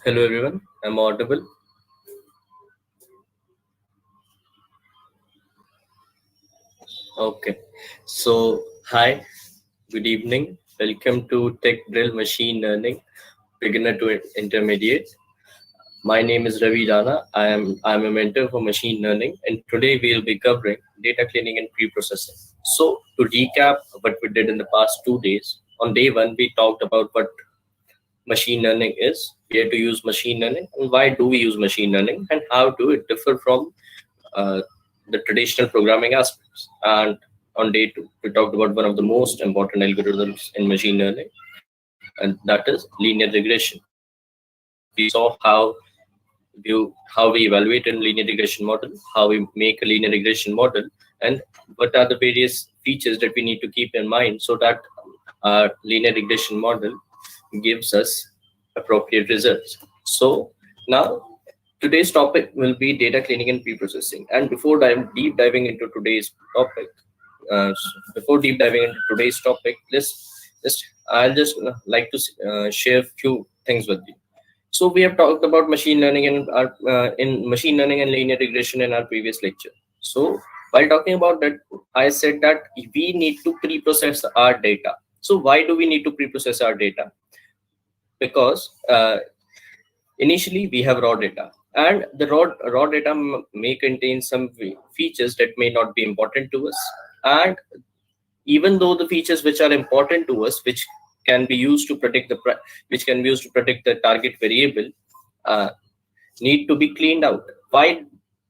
Hello everyone, I'm audible. Okay, so hi, good evening. Welcome to Tech Drill Machine Learning, beginner to intermediate. My name is Ravi Rana. I'm a mentor for machine learning, and today we'll be covering data cleaning and pre-processing. So to recap what we did in the past 2 days, on day one we talked about what machine learning is, where to use machine learning, and why do we use machine learning, and how do it differ from uh, the traditional programming aspects. And on day two, we talked about one of the most important algorithms in machine learning, and that is linear regression. We saw how we evaluate a linear regression model, how we make a linear regression model, and what are the various features that we need to keep in mind so that our linear regression model gives us appropriate results. So now today's topic will be data cleaning and pre-processing. And deep diving into today's topic, before deep diving into today's topic, I'll just like to share a few things with you. So we have talked about machine learning and in machine learning and linear regression in our previous lecture. So while talking about that, I said that we need to pre-process our data. So why do we need to pre-process our data? Because initially we have raw data, and the raw data may contain some features that may not be important to us, and even though the features which are important to us, which can be used to predict which can be used to predict the target variable, uh, need to be cleaned out. Why?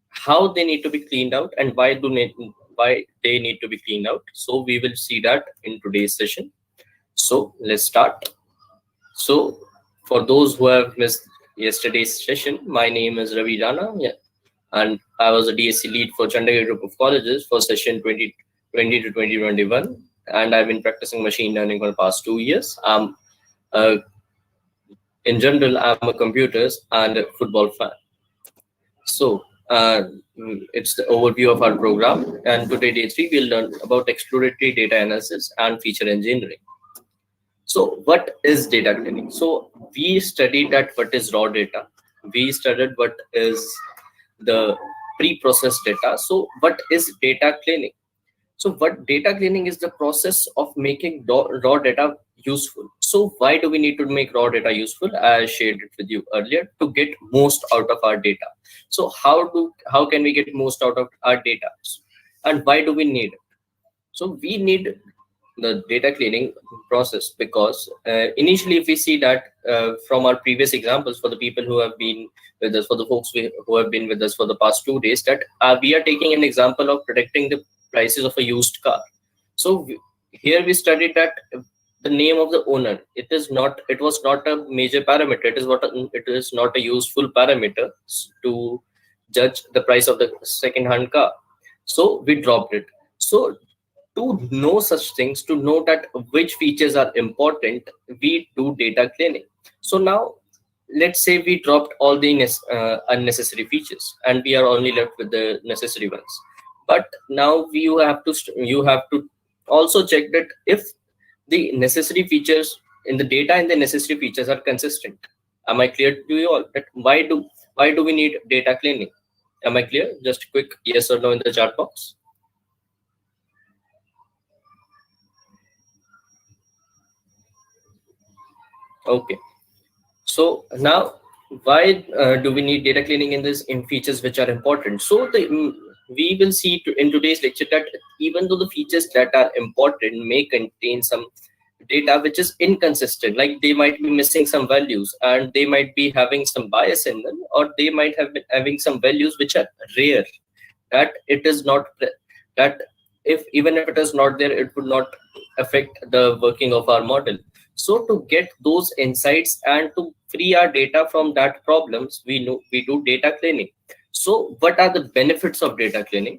How they need to be cleaned out, and why they need to be cleaned out? So we will see that in today's session. So let's start. So, for those who have missed yesterday's session, my name is Ravi Rana, yeah, and I was a DSC lead for Chandigarh Group of Colleges for session 2020 to 2021, and I've been practicing machine learning for the past 2 years. Uh, in general, I'm a computers and a football fan. So, it's the overview of our program, and today, day three, we'll learn about exploratory data analysis and feature engineering. So what is data cleaning? So we studied that what is raw data. We studied what is the pre-processed data. So what is data cleaning? So what data cleaning is the process of making raw data useful. So why do we need to make raw data useful? I shared it with you earlier, to get most out of our data. So how can we get most out of our data? And why do we need it? So we need the data cleaning process because initially, if we see that from our previous examples, for the people who have been with us, for the folks who have been with us for the past 2 days, that we are taking an example of predicting the prices of a used car. So here we studied that the name of the owner, it was not a major parameter. It is not a useful parameter to judge the price of the second hand car. So we dropped it. So to know such things, to know that which features are important, we do data cleaning. So now let's say we dropped all the unnecessary features and we are only left with the necessary ones. But now you have to also check that if the necessary features in the data and the necessary features are consistent. Am I clear to you all that why do we need data cleaning? Am I clear? Just a quick yes or no in the chat box. Okay. So now, why do we need data cleaning in features which are important? So we will see in today's lecture that even though the features that are important may contain some data which is inconsistent, like they might be missing some values, and they might be having some bias in them, or they might have been having some values which are rare, that it is not that if even if it is not there, it would not affect the working of our model. So to get those insights and to free our data from that problems, we do data cleaning. So what are the benefits of data cleaning?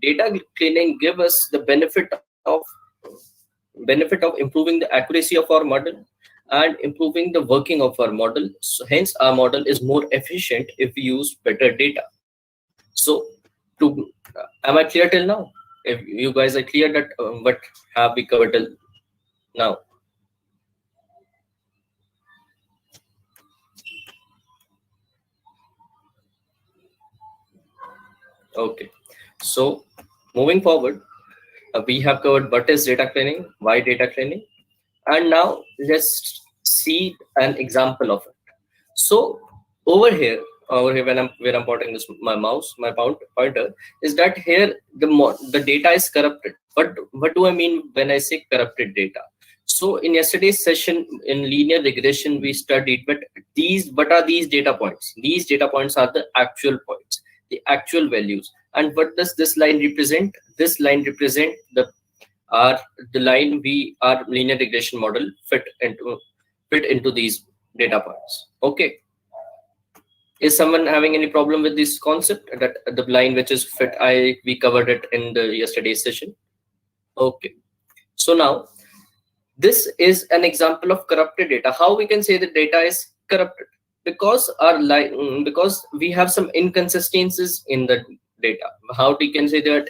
Data cleaning give us the benefit of improving the accuracy of our model and improving the working of our model. So hence our model is more efficient if we use better data. So to am I clear till now? If you guys are clear that what have we covered till now? Okay, so moving forward, we have covered what is data cleaning, why data cleaning, and now let's see an example of it. So over here, when I'm pointing this my mouse, my pointer is that here the data is corrupted. What do I mean when I say corrupted data? So in yesterday's session in linear regression, we studied what are these data points? These data points are the actual points, the actual values. And what does this line represent? This line represent are the line our linear regression model fit into these data points. Okay, is someone having any problem with this concept that the line which is fit? We covered it in the yesterday's session. Okay, so now this is an example of corrupted data. How we can say the data is corrupted? Because because we have some inconsistencies in the data. How we can say that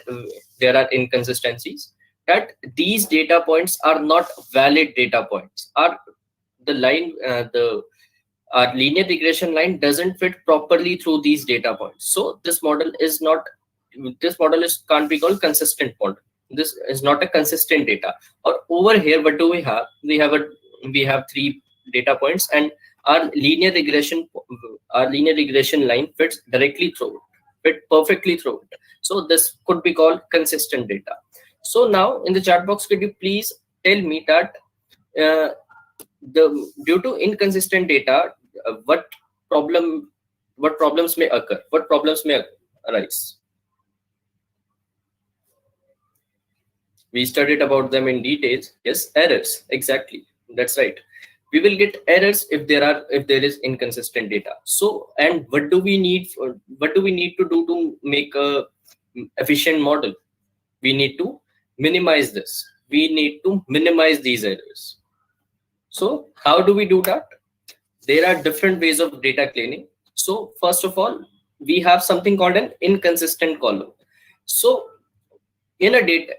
there are inconsistencies, that these data points are not valid data points, are the line the our linear regression line doesn't fit properly through these data points. So this model is can't be called consistent model. This is not a consistent data. Or over here, what do we have? We have three data points, and our linear regression line fits directly through it, fit perfectly through it. So this could be called consistent data. So now in the chat box, could you please tell me that uh, due to inconsistent data, what problem what problems may occur? What problems may arise? We studied about them in details. Yes, errors. Exactly. That's right. We will get errors if there is inconsistent data. So, and what do we need to do to make a efficient model? We need to minimize this. We need to minimize these errors. So, how do we do that? There are different ways of data cleaning. So first of all, we have something called an inconsistent column. So in a data,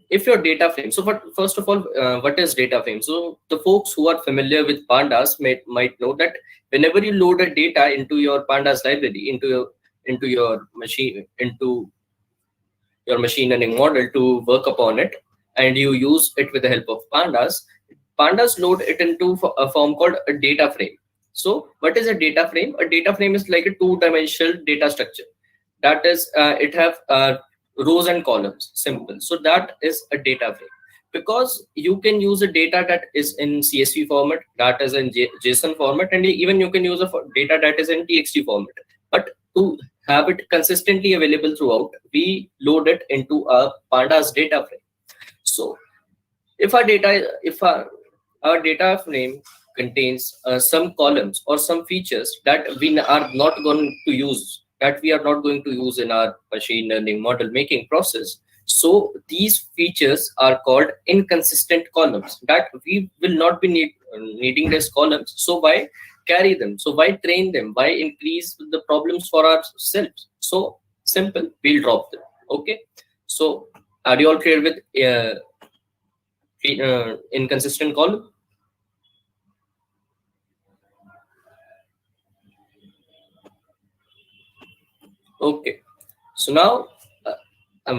if your data frame, so first of all, what is data frame? So the folks who are familiar with pandas might know that whenever you load a data into your pandas library, into your machine learning model to work upon it, and you use it with the help of pandas load it into a form called a data frame. So what is a data frame? A data frame is like a two-dimensional data structure. That is, it have rows and columns, simple. So that is a data frame. Because you can use a data that is in CSV format, that is in JSON format, and even you can use a data that is in TXT format. But to have it consistently available throughout, we load it into a pandas data frame. So if our data frame contains some columns or some features that we are not going to use, in our machine learning model making process, so these features are called inconsistent columns, that we will not be needing these columns. So why carry them? So why train them? Why increase the problems for ourselves? So simple, we'll drop them. Okay, so are you all clear with inconsistent column? Okay, so now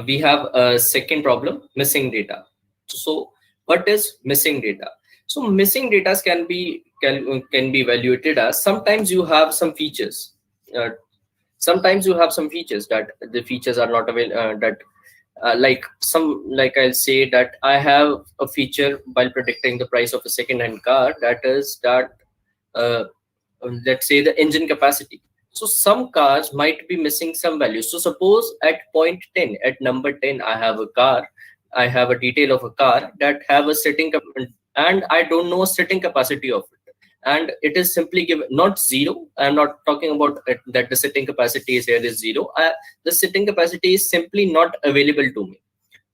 we have a second problem, missing data. So what is missing data? So missing data can be evaluated as sometimes you have some features. Sometimes you have some features that the features are not available. Like I'll say that I have a feature while predicting the price of a second-hand car, that is that uh, let's say the engine capacity. So some cars might be missing some values. So suppose at point 10, at number 10, I have a detail of a car that have a and I don't know a sitting capacity of it. And it is simply given, not zero. I'm not talking about that the sitting capacity is here is zero. The sitting capacity is simply not available to me.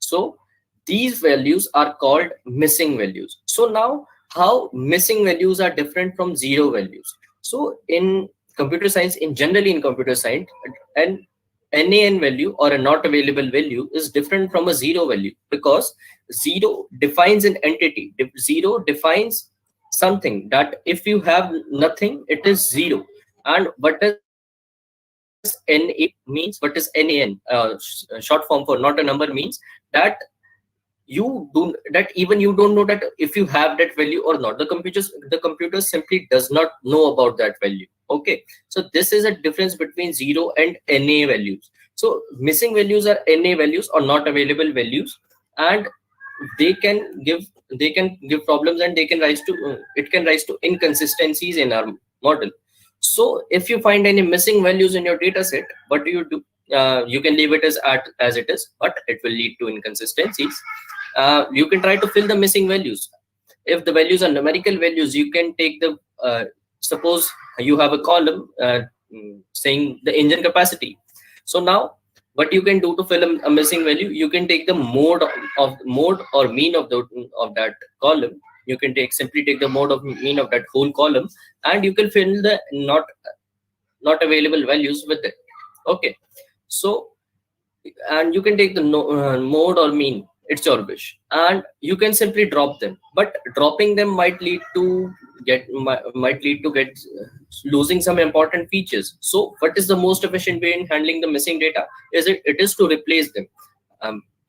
So these values are called missing values. So now how missing values are different from zero values? So in computer science, generally in computer science, an NaN value or a not available value is different from a zero value, because zero defines an entity. Zero defines something that if you have nothing, it is zero. And what does NA means, what is NAN? Short form for not a number means that even you don't know that if you have that value or not. The computer simply does not know about that value. Okay, so this is a difference between 0 and NA values. So missing values are NA values or not available values, and they can give problems, and they can rise to it can rise to inconsistencies in our model. So if you find any missing values in your data set, what do? You can leave it as it is, but it will lead to inconsistencies. You can try to fill the missing values. If the values are numerical values, you can take the suppose you have a column saying the engine capacity. So now what you can do to fill a missing value, you can take the mode or mean of that column. You can simply take the mode of mean of that whole column, and you can fill the not available values with it. Okay, so, and you can take the mode or mean, it's your wish, and you can simply drop them, but dropping them might lead to get losing some important features. So what is the most efficient way in handling the missing data? It is to replace them.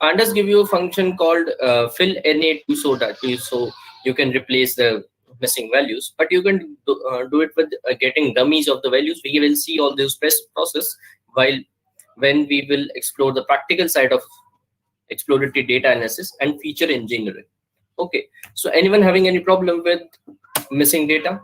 Pandas give you a function called fill NA2, so you can replace the missing values, but you can do it with getting dummies of the values. We will see all this process when we will explore the practical side of exploratory data analysis and feature engineering. Okay, so anyone having any problem with missing data?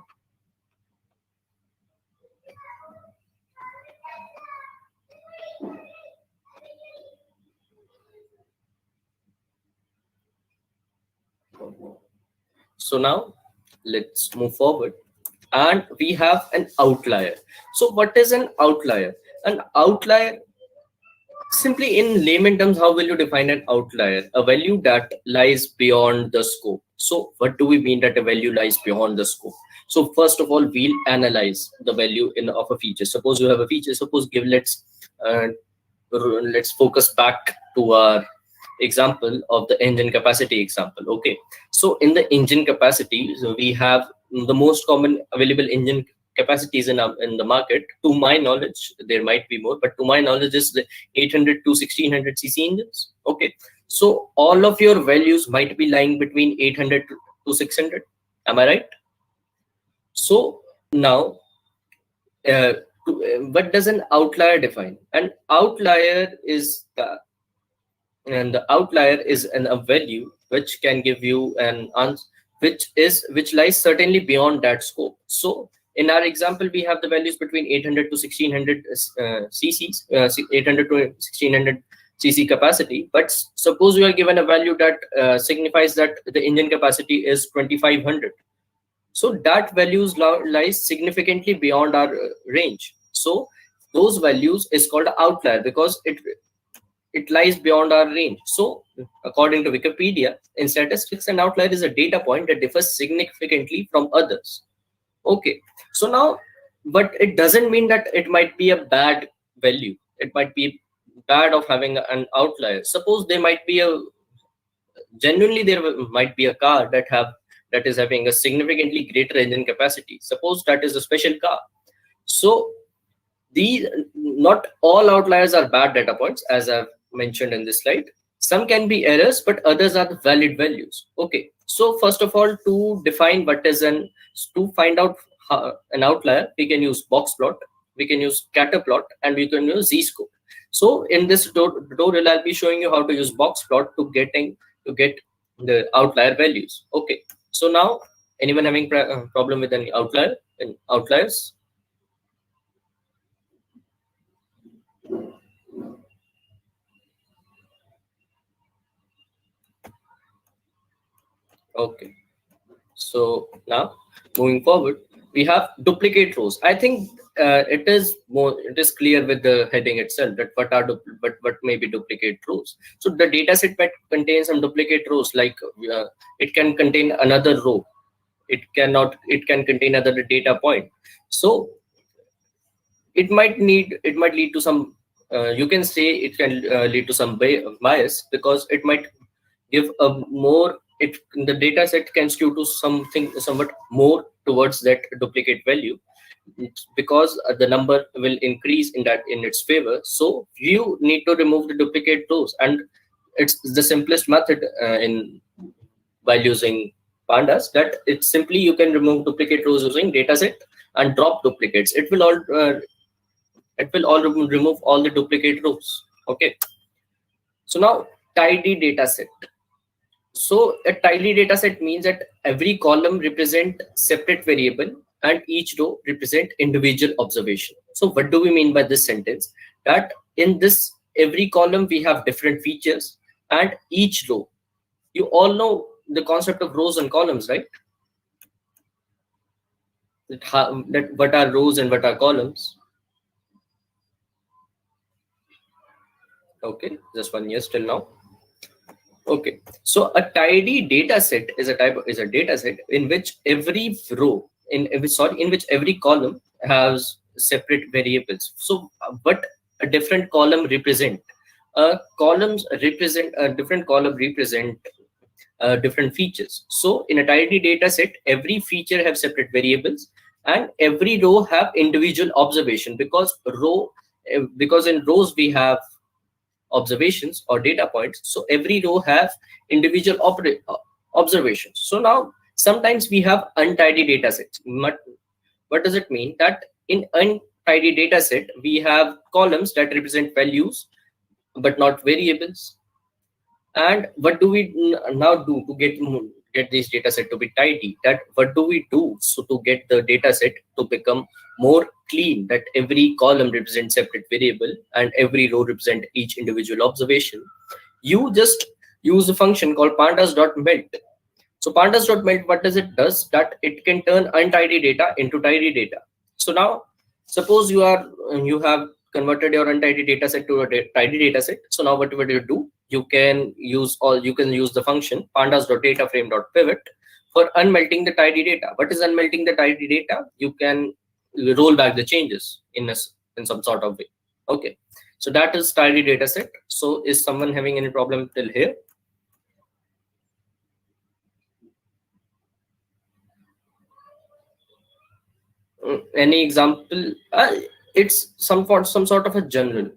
So now let's move forward, and we have an outlier. So what is an outlier? An outlier, simply in layman terms, how will you define an outlier? A value that lies beyond the scope. So what do we mean that a value lies beyond the scope? So first of all, we'll analyze the value of a feature. Suppose you have a feature. Let's focus back to our example of the engine capacity example. Okay, so in the engine capacity, so we have the most common available engine capacities in the market. To my knowledge, there might be more, but to my knowledge is the 800 to 1600 cc engines. Okay, so all of your values might be lying between 800 to 600. Am I right? So now what does an outlier define? An outlier is the outlier is a value which can give you an answer which lies certainly beyond that scope. So in our example, we have the values between 800 to 1600 cc's, 800 to 1600 cc capacity. But suppose you are given a value that signifies that the engine capacity is 2500. So that values lies significantly beyond our range. So those values is called outlier because it lies beyond our range. So according to Wikipedia, in statistics, an outlier is a data point that differs significantly from others. Okay, so now, but it doesn't mean that it might be a bad value. It might be bad of having an outlier. Suppose there might be there might be a car that is having a significantly greater engine capacity. Suppose that is a special car. So not all outliers are bad data points, as I've mentioned in this slide. Some can be errors, but others are the valid values. Okay, so first of all, to define to find out an outlier, we can use box plot, we can use scatter plot, and we can use z-score. So in this tutorial, I'll be showing you how to use box plot to get the outlier values. Okay, so now anyone having problem with any outliers? Okay, so now moving forward, we have duplicate rows. I think it is clear with the heading itself that what may be duplicate rows. So the data set might contain some duplicate rows, like it can contain another row, it can contain another data point. So it might lead to some you can say it can lead to some bias, because it might give a more the data set can skew to something somewhat more towards that duplicate value. because the number will increase in its favor. So you need to remove the duplicate rows, and it's the simplest method in while using pandas, that it's simply you can remove duplicate rows using dataset and drop duplicates. It will all remove all the duplicate rows. Okay. So now tidy dataset. So a tidy dataset means that every column represent separate variable and each row represent individual observation. So what do we mean by this sentence? That in this every column we have different features, and each row, you all know the concept of rows and columns, right? That what are rows and what are columns? Okay, just 1 year still now. Okay, so a tidy data set is a data set in which every row in which every column has separate variables. So what a different column represent? Columns represent a different column represent different features. So in a tidy data set, every feature have separate variables, and every row have individual observation, because in rows we have observations or data points. So every row have individual observations. So now sometimes we have untidy data sets. What does it mean? That in untidy data set we have columns that represent values but not variables. And what do we now do to get this data set to be tidy? That what do we do so to get the data set to become more clean, that every column represents separate variable and every row represent each individual observation? You just use a function called pandas.melt. So pandas.melt, what does it does? That it can turn untidy data into tidy data. So now suppose you have converted your untidy data set to a tidy data set. So now what you do? You can use the function pandas.dataframe.pivot for unmelting the tidy data. What is unmelting the tidy data? You can roll back the changes in some sort of way. Okay, so that is tidy data set. So is someone having any problem till here? Any example? It's some sort of a general.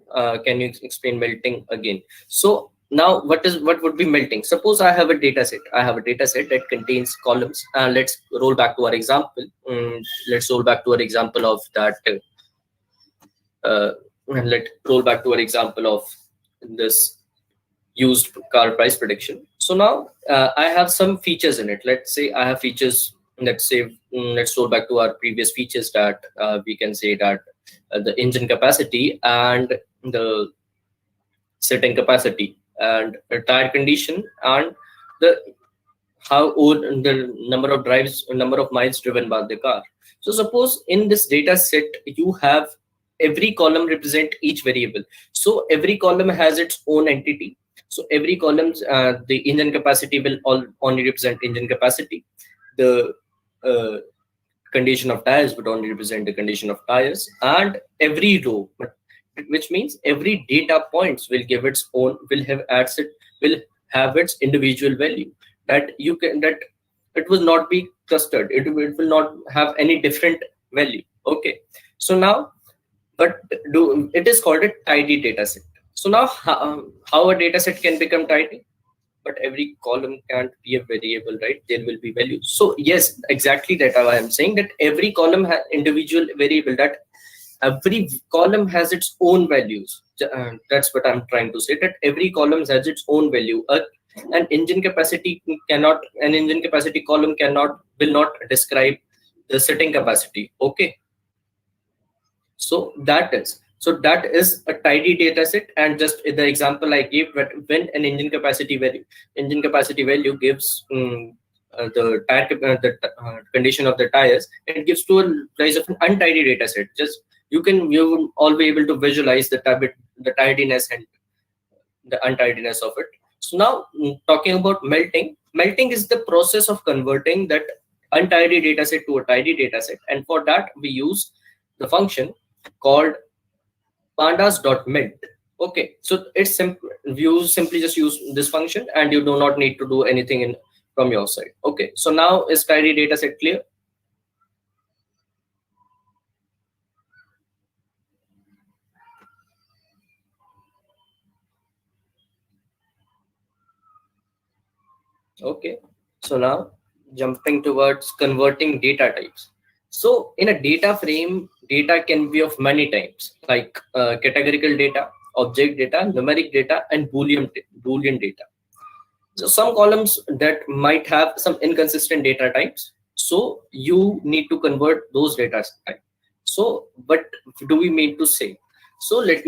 Can you explain melting again? So now what would be melting? Suppose I have a data set. That contains columns. Let's roll back to our example. Let's roll back to our example of that. Let's roll back to our example of this used car price prediction. So now I have some features in it. Let's say I have features. Let's roll back to our previous features, that we can say that the engine capacity and the sitting capacity and the tire condition and the how old the number of miles driven by the car. So suppose in this data set you have every column represent each variable. So every column has its own entity. So every columns, the engine capacity will only represent engine capacity. The condition of tires would only represent the condition of tires, and every row, which means every data points will have its individual value, that it will not be clustered. It will not have any different value. Okay, so now it is called a tidy data set. So now how a data set can become tidy? But every column can't be a variable, right? There will be values. So yes, exactly that I am saying, that every column has individual variable, that every column has its own values. That's what I'm trying to say, that every column has its own value. An engine capacity column will not describe the sitting capacity. Okay, so that is a tidy data set. And just the example I gave, that when an engine capacity value gives the condition of the tires, it gives to a rise of an untidy data set. Just you will all be able to visualize the tidiness and the untidiness of it. So now talking about melting is the process of converting that untidy data set to a tidy data set, and for that we use the function called pandas.melt. Okay, so it's simple. You simply just use this function and you do not need to do anything from your side. Okay, so now is tidy data set clear? Okay, so now jumping towards converting data types. So in a data frame, data can be of many types, like categorical data, object data, numeric data, and boolean data. So some columns that might have some inconsistent data types, so you need to convert those data types. So what do we mean to say? So let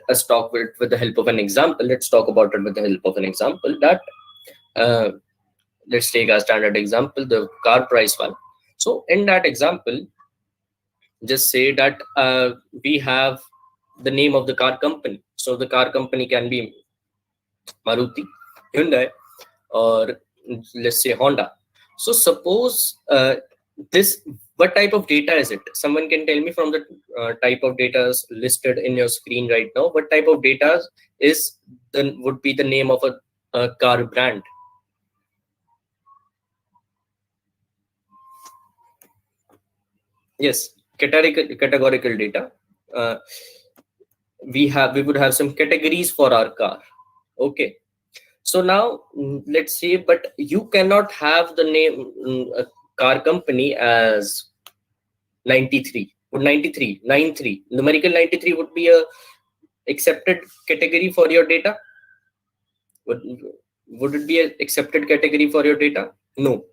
us talk with the help of an example. Let's talk about it with the help of an example. That uh, let's take a standard example, the car price one. So in that example, just say that we have the name of the car company. So the car company can be Maruti, Hyundai, or let's say Honda. So suppose this, what type of data is it? Someone can tell me from the type of data listed in your screen right now. What type of data is then would be the name of a car brand? Yes, categorical data. Uh, we would have some categories for our car. Okay. So now let's say, but you cannot have the name a car company as 93. Would 93, 93, numerical 93 would be a accepted category for your data? Would, would it be an accepted category for your data? No.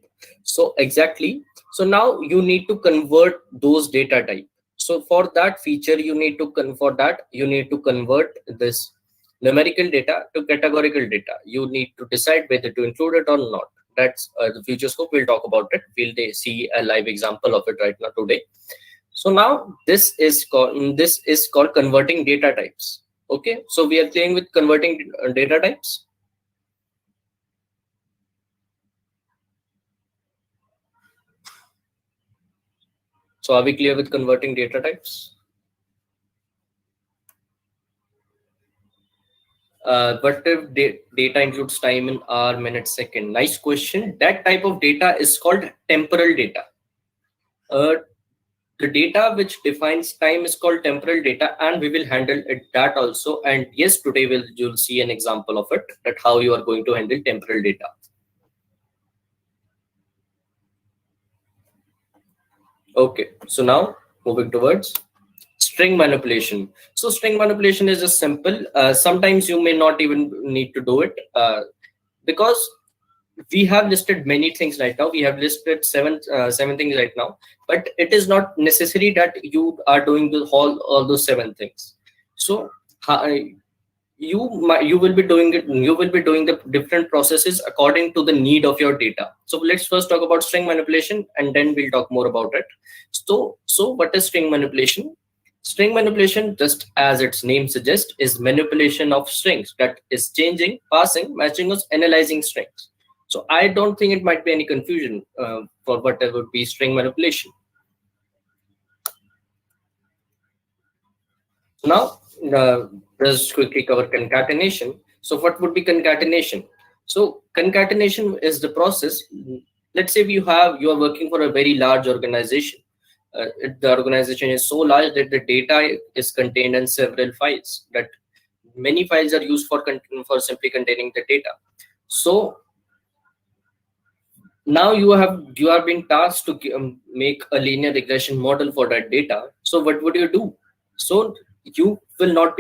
So exactly. So now you need to convert those data type. So for that feature, you need to you need to convert this numerical data to categorical data. You need to decide whether to include it or not. That's the future scope. We'll talk about it. We'll see a live example of it right now today. So now this is called converting data types. Okay, so we are playing with converting data types. So are we clear with converting data types? What if data includes time in hour, minute, second? Nice question. That type of data is called temporal data. Uh, the data which defines time is called temporal data, and we will handle it that also. And yes, today you'll see an example of it, that how you are going to handle temporal data. Okay, so now moving towards string manipulation. So string manipulation is just simple. Sometimes you may not even need to do it because we have listed many things right now. We have listed seven things right now, but it is not necessary that you are doing all those seven things. So you will be doing it. You will be doing the different processes according to the need of your data. So let's first talk about string manipulation, and then we'll talk more about it. So what is string manipulation? String manipulation, just as its name suggests, is manipulation of strings, that is changing, passing, matching, or analyzing strings. So I don't think it might be any confusion for what would be string manipulation. So now let's quickly cover concatenation. So what would be concatenation? So concatenation is the process. Let's say you are working for a very large organization. The organization is so large that the data is contained in several files. That many files are used for simply containing the data. So now you are being tasked to make a linear regression model for that data. So what would you do? So you will not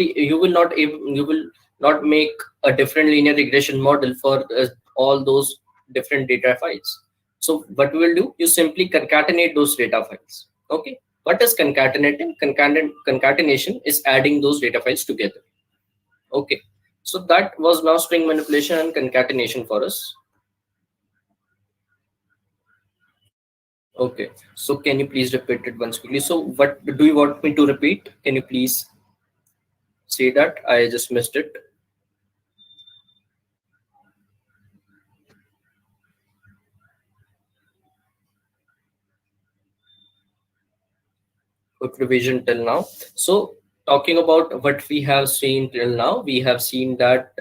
make a different linear regression model for all those different data files. So what we will do, you simply concatenate those data files. Okay, what is concatenating? Concatenation is adding those data files together. Okay, so that was now string manipulation and concatenation for us. Okay, so can you please repeat it once quickly? So what do you want me to repeat? Can you please say that? I just missed it. Quick revision till now. So talking about what we have seen till now, we have seen that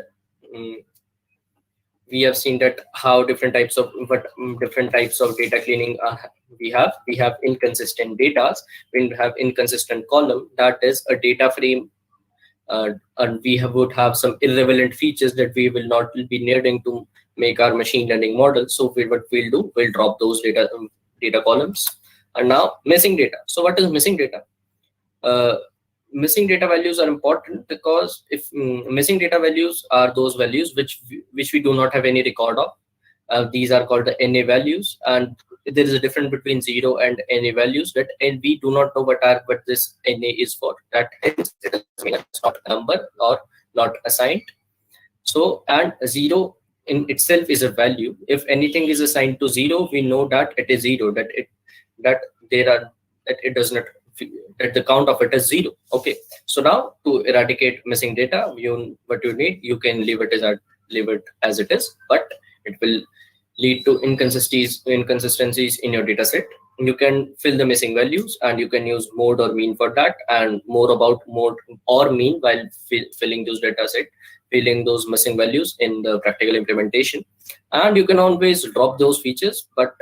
um, how different types of different types of data cleaning we have inconsistent data. We have inconsistent column, that is a data frame and we would have some irrelevant features that we will not be needing to make our machine learning model. So what we'll do, we'll drop those data columns. And now missing data. So what is missing data? uh, Missing data values are important because if missing data values are those values which we do not have any record of. These are called the NA values, and there is a difference between 0 and NA values, that and we do not know what this NA is for. That hence it doesn't mean it's not a number or not assigned. So, and 0 in itself is a value. If anything is assigned to 0, we know that it is 0, that there are that it does not, that the count of it is 0. Okay, so now to eradicate missing data, what you need, you can leave it as it is, but it will lead to inconsistencies in your data set. You can fill the missing values, and you can use mode or mean for that, and more about mode or mean while filling those missing values in the practical implementation. And you can always drop those features, but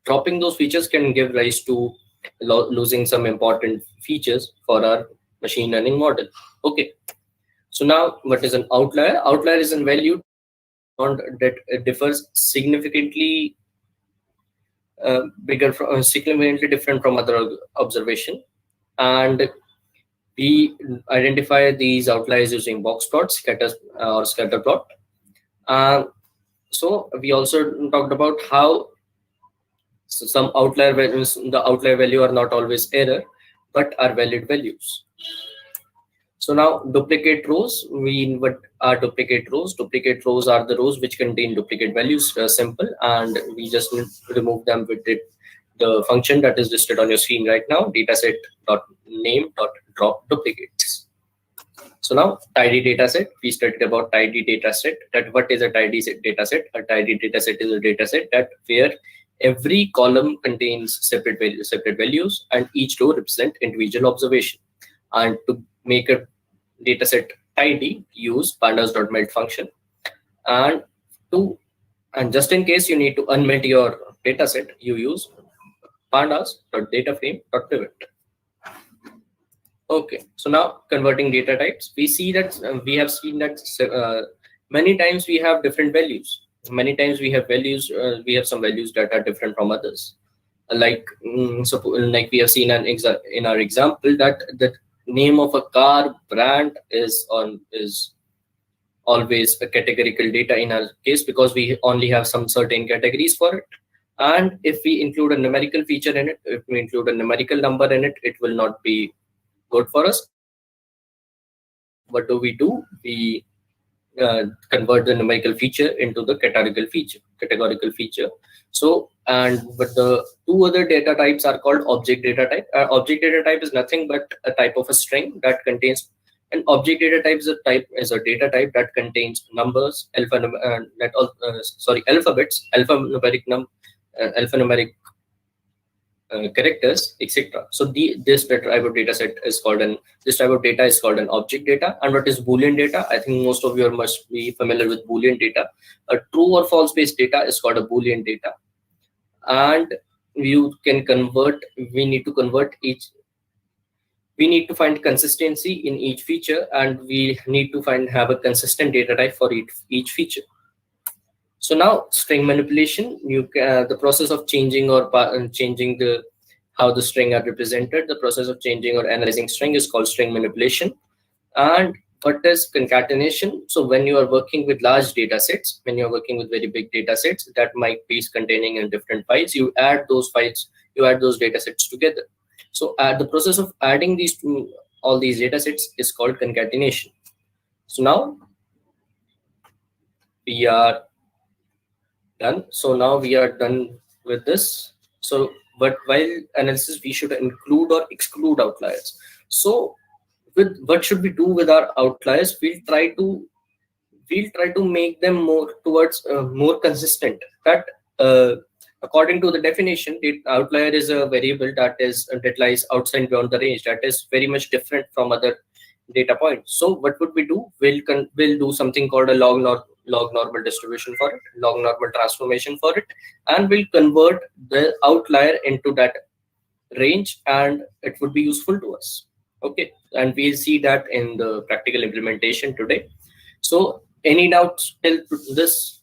dropping those features can give rise to losing some important features for our machine learning model. Okay, so now what is an outlier? Outlier is a value that differs significantly significantly different from other observation, and we identify these outliers using box plot, scatter plot. So we also talked about how some outlier values, the outlier value are not always error, but are valid values. So now duplicate rows. What are duplicate rows? Duplicate rows are the rows which contain duplicate values. Simple, and we just remove them with the function that is listed on your screen right now. Dataset.name.drop duplicates. So now tidy dataset. We studied about tidy dataset. That what is a tidy dataset? A tidy dataset is a dataset that where every column contains separate values, and each row represent individual observation. And to make a dataset tidy, use pandas.melt function. And just in case you need to unmelt your dataset, you use pandas.dataframe.pivot. Okay, so now converting data types, we have seen that many times we have different values. Many times we have some values that are different from others. Like we have seen in our example that the name of a car brand is always a categorical data in our case, because we only have some certain categories for it. And if we include a numerical feature in it, if we include a numerical number in it, it will not be good for us. What do? We convert the numerical feature into the categorical feature. So, but the two other data types are called object data type. Object data type is nothing but a type of a string that contains an object data type. Is a data type that contains numbers, alphabets, alphanumeric characters, etc. So this type of data is called an object data. And what is Boolean data? I think most of you must be familiar with Boolean data. A true or false based data is called a Boolean data, and we need to find consistency in each feature, and we need to have a consistent data type for each feature. So now string manipulation, the process of changing how the string are represented. The process of changing or analyzing string is called string manipulation. And what is concatenation? So when you are working with large data sets, when you are working with very big data sets that might be containing in different files, you add those data sets together. So the process of adding all these data sets is called concatenation. So now we are done. So now we are done with this. So, but while analysis, we should include or exclude outliers. So what should we do with our outliers? We'll try to make them more consistent. That according to the definition, the outlier is a variable that lies outside beyond the range, that is very much different from other data points. So what would we do? We'll do something called a log normal distribution for it, log normal transformation for it, and we'll convert the outlier into that range, and it would be useful to us. Okay, and we'll see that in the practical implementation today. So any doubts till this?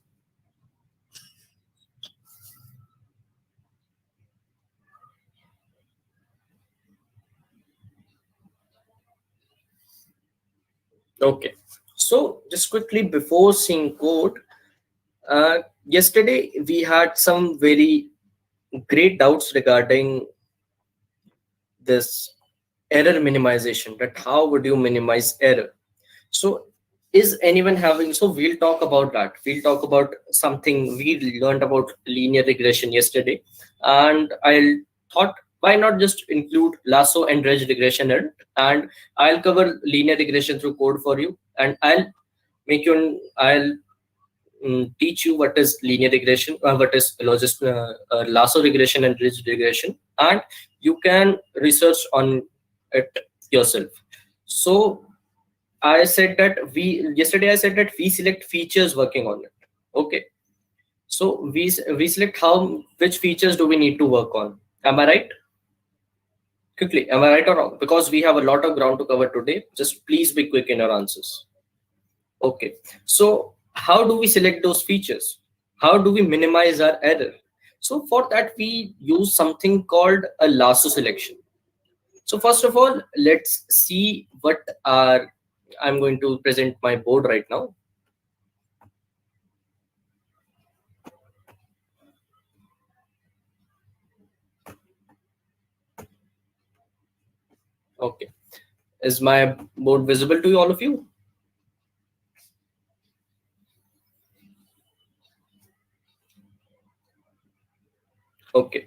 Okay, so just quickly before seeing code, yesterday we had some very great doubts regarding this error minimization, that how would you minimize error. So is anyone having, so we'll talk about that. We'll talk about something we learned about linear regression yesterday, and I'll thought why not just include lasso and edge regression in it, and I'll cover linear regression through code for you, and I'll teach you what is linear regression, what is lasso regression and ridge regression, and you can research on it yourself. So I said that yesterday I said that we select features working on it. Okay, so we select which features do we need to work on. Am I right? Quickly, am I right or wrong? Because we have a lot of ground to cover today. Just please be quick in your answers. Okay, so how do we select those features? How do we minimize our error? So for that, we use something called a lasso selection. So first of all, let's see what are, I'm going to present my board right now. Okay, is my board visible to you, all of you? Okay,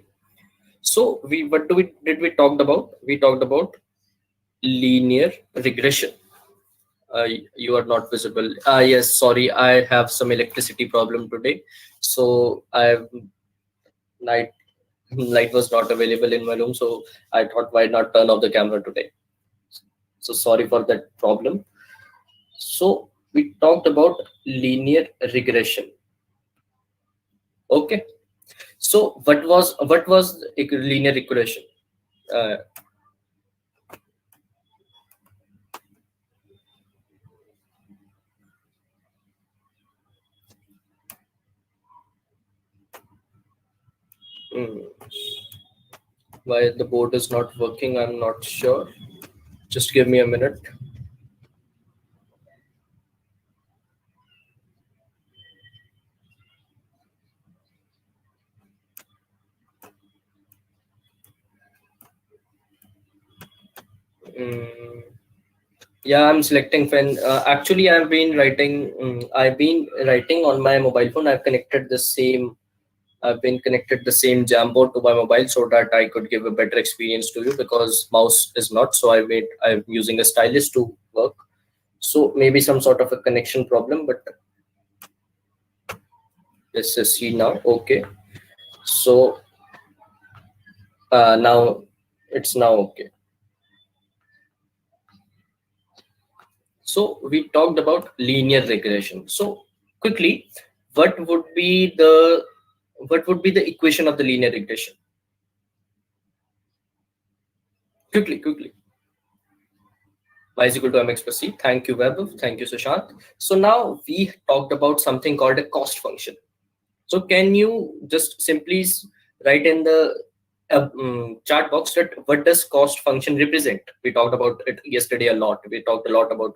so what did we talked about? We talked about linear regression. You are not visible. Yes, sorry, I have some electricity problem today, so light light was not available in my room, so I thought why not turn off the camera today. So sorry for that problem. So we talked about linear regression. Okay, so what was linear regression? Uh, mm, why the board is not working, I'm not sure. Just give me a minute. Mm, yeah, I'm selecting pen. Actually, I've been writing on my mobile phone. I've been connected the same Jamboard to my mobile so that I could give a better experience to you, because mouse is not. So I'm using a stylus to work. So maybe some sort of a connection problem, but let's just see now. Okay. So now it's now okay. So we talked about linear regression. So quickly, what would be the equation of the linear regression? Quickly. Y is equal to mx plus c. Thank you, Vaibhav. Thank you, Sushant. So now we talked about something called a cost function. So can you just simply write in the chart box that what does cost function represent? We talked about it yesterday a lot. We talked a lot about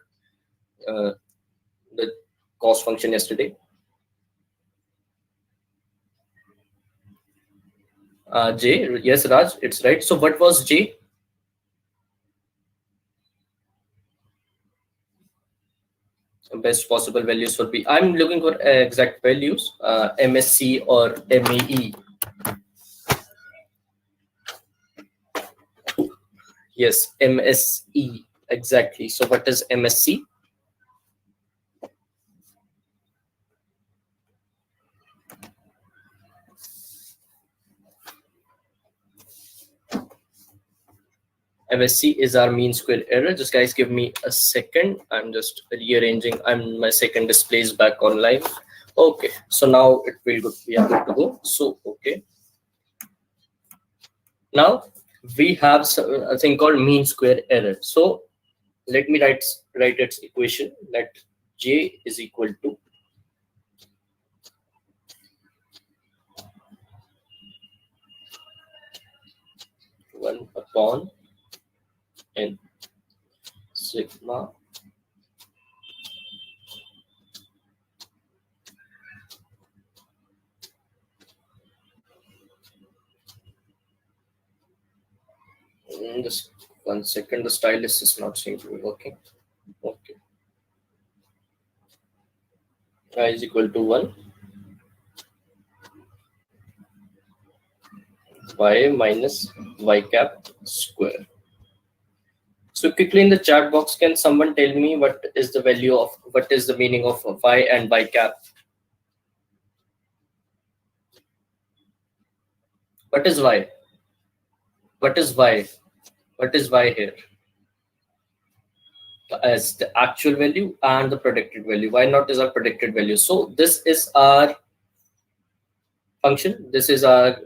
uh, the cost function yesterday. J, yes, Raj, it's right. So what was J? Best possible values for B. I'm looking for exact values, MSC or MAE. Yes, MSE, exactly. So what is MSC? MSC is our mean square error. Just guys, give me a second. I'm just rearranging. My second display is back online. Okay, so now it will be good to go. So okay, now we have a thing called mean square error. So let me write its equation, that J is equal to 1 upon n sigma just 1 second, the stylus is not seem to be working. Okay, I is equal to 1 y minus y cap square. So quickly in the chat box, can someone tell me what is the value of, what is the meaning of y and y cap? What is y? What is y? What is y here? As the actual value and the predicted value. Why not is our predicted value? So this is our function. This is our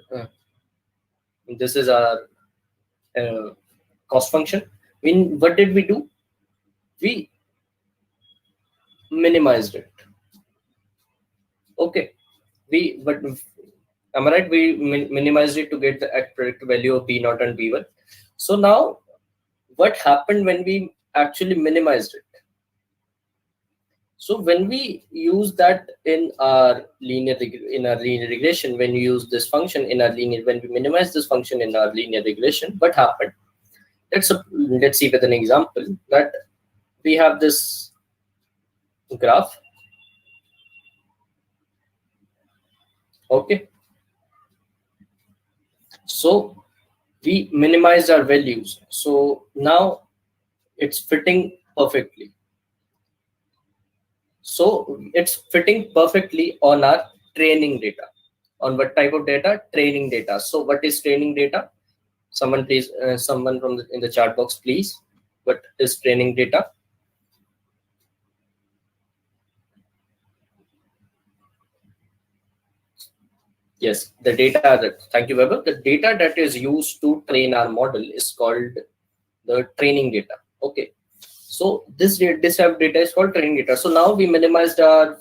cost function. What did we do? We minimized it. Okay, but am I right? We minimized it to get the predicted value of b0 and b1. So now, what happened when we actually minimized it? So when we use that in our linear regression, when we use this function in our linear, when we minimize this function in our linear regression, what happened? Let's see with an example that we have this graph. Okay. So we minimized our values. So now it's fitting perfectly. So it's fitting perfectly on our training data. On what type of data? Training data. So what is training data? Someone please, someone from in the chat box, please. What is training data? Yes, the data that, thank you, Weber. The data that is used to train our model is called the training data. Okay. So this type of data is called training data. So now we minimized our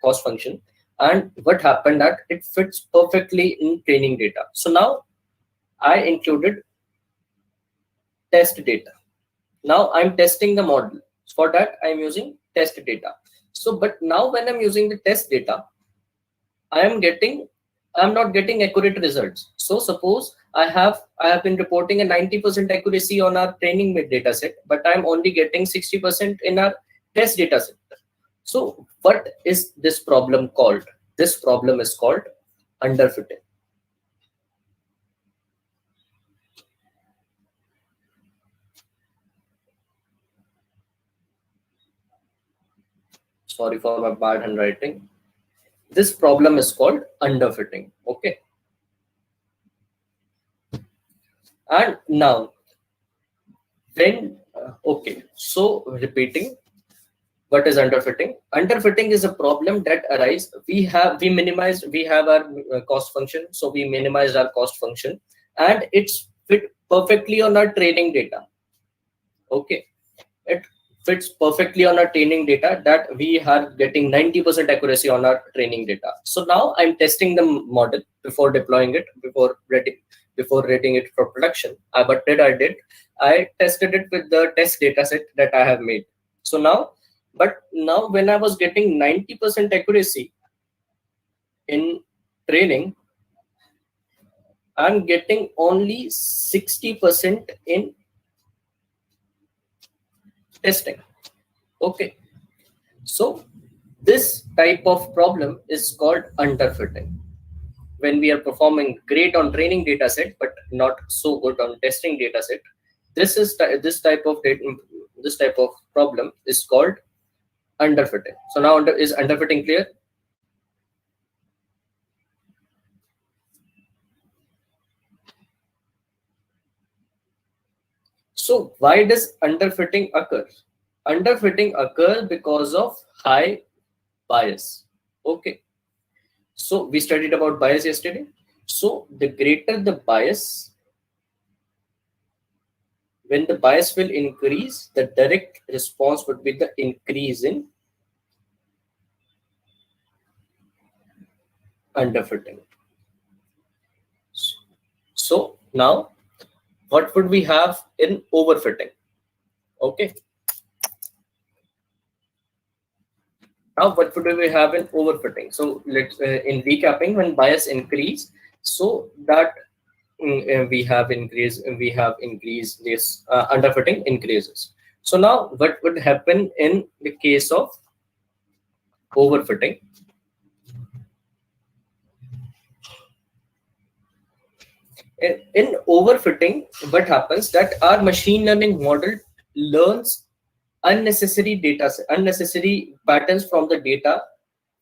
cost function, and what happened that it fits perfectly in training data. So now I included test data. Now I'm testing the model. For that I'm using test data. So but now when I'm using the test data, I'm not getting accurate results. So suppose I have been reporting a 90% accuracy on our training data set, but I'm only getting 60% in our test data set. So what is this problem called? This problem is called underfitting. Sorry for my bad handwriting. This problem is called underfitting. Okay. And now, when okay, so repeating, what is underfitting? Underfitting is a problem that arises. We have our cost function, so we minimized our cost function, and it's fit perfectly on our training data. Okay, it fits perfectly on our training data that we are getting 90% accuracy on our training data. So now I'm testing the model before deploying it, before reading it for production. What did I did? I tested it with the test data set that I have made. So now, but now when I was getting 90% accuracy in training, I'm getting only 60% in testing. Okay. So this type of problem is called underfitting. When we are performing great on training data set, but not so good on testing data set, this type of problem is called underfitting. So now is underfitting clear? So why does underfitting occur? Underfitting occurs because of high bias. Okay. So we studied about bias yesterday. So the greater the bias, when the bias will increase, the direct response would be the increase in underfitting. So now what would we have in overfitting? Okay. Now what would we have in overfitting? So let's in recapping, when bias increase, so that we have increased this underfitting increases. So now what would happen in the case of overfitting? In overfitting, what happens that our machine learning model learns unnecessary patterns from the data,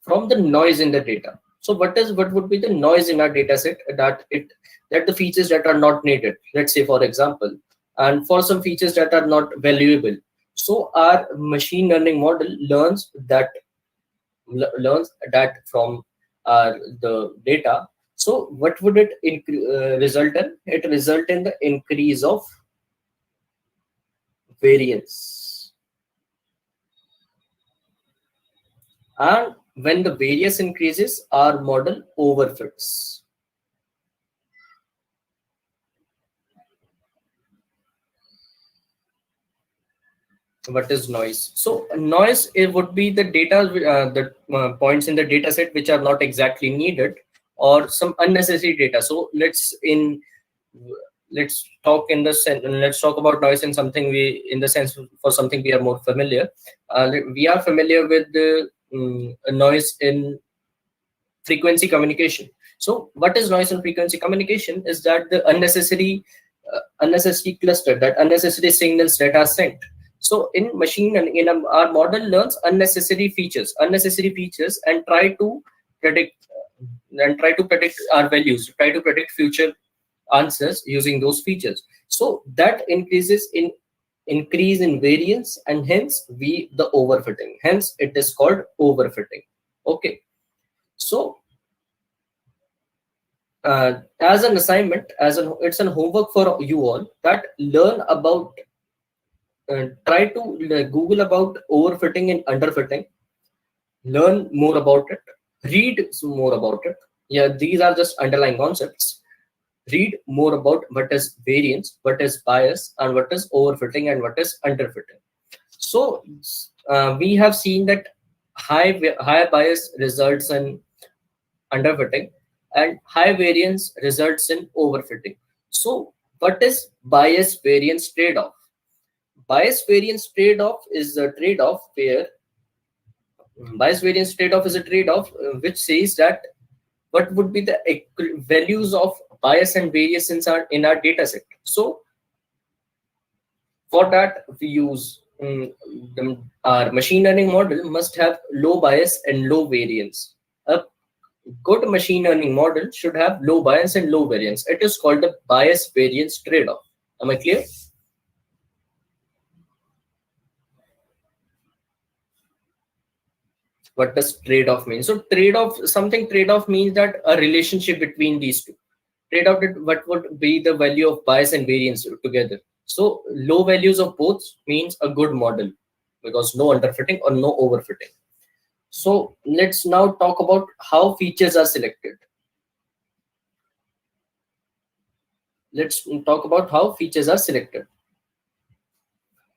from the noise in the data. So what would be the noise in our data set that the features that are not needed, let's say for example, and for some features that are not valuable. So our machine learning model learns that from the data. So what would it result in? It result in the increase of variance. And when the variance increases, our model overfits. What is noise? So noise, it would be the data, the points in the data set which are not exactly needed, or some unnecessary data. So let's talk about noise in something in the sense for something we are more familiar. We are familiar with the noise in frequency communication. So what is noise in frequency communication is that the unnecessary cluster, that unnecessary signals that are sent. So in machine and our model learns unnecessary features and try to predict our values, try to predict future answers using those features. So that increase in variance, and hence the overfitting. Hence it is called overfitting. Okay. So as an assignment, it's an homework for you all, that learn about, try to Google about overfitting and underfitting, learn more about it, read some more about it. Yeah, these are just underlying concepts. Read more about what is variance, what is bias, and what is overfitting and what is underfitting. So we have seen that high bias results in underfitting and high variance results in overfitting. So what is bias variance trade-off? Bias variance trade-off is a trade-off where which says that what would be the values of bias and variance in our data set. So for that we use our machine learning model must have low bias and low variance. A good machine learning model should have low bias and low variance. It is called the bias variance trade-off. Am I clear? What does trade-off mean? So trade-off means that a relationship between these two. Trade-off, what would be the value of bias and variance together? So low values of both means a good model, because no underfitting or no overfitting. So let's now talk about how features are selected. Let's talk about how features are selected.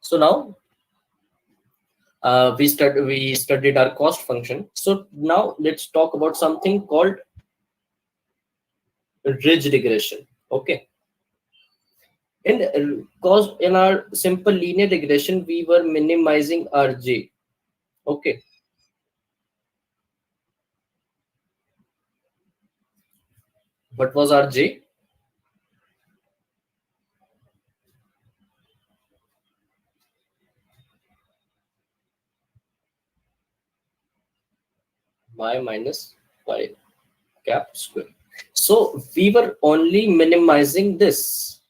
So now we studied our cost function. So now let's talk about something called ridge regression. Okay. Because in our simple linear regression, we were minimizing our J. Okay. What was our J? Y minus Y cap square. So we were only minimizing this.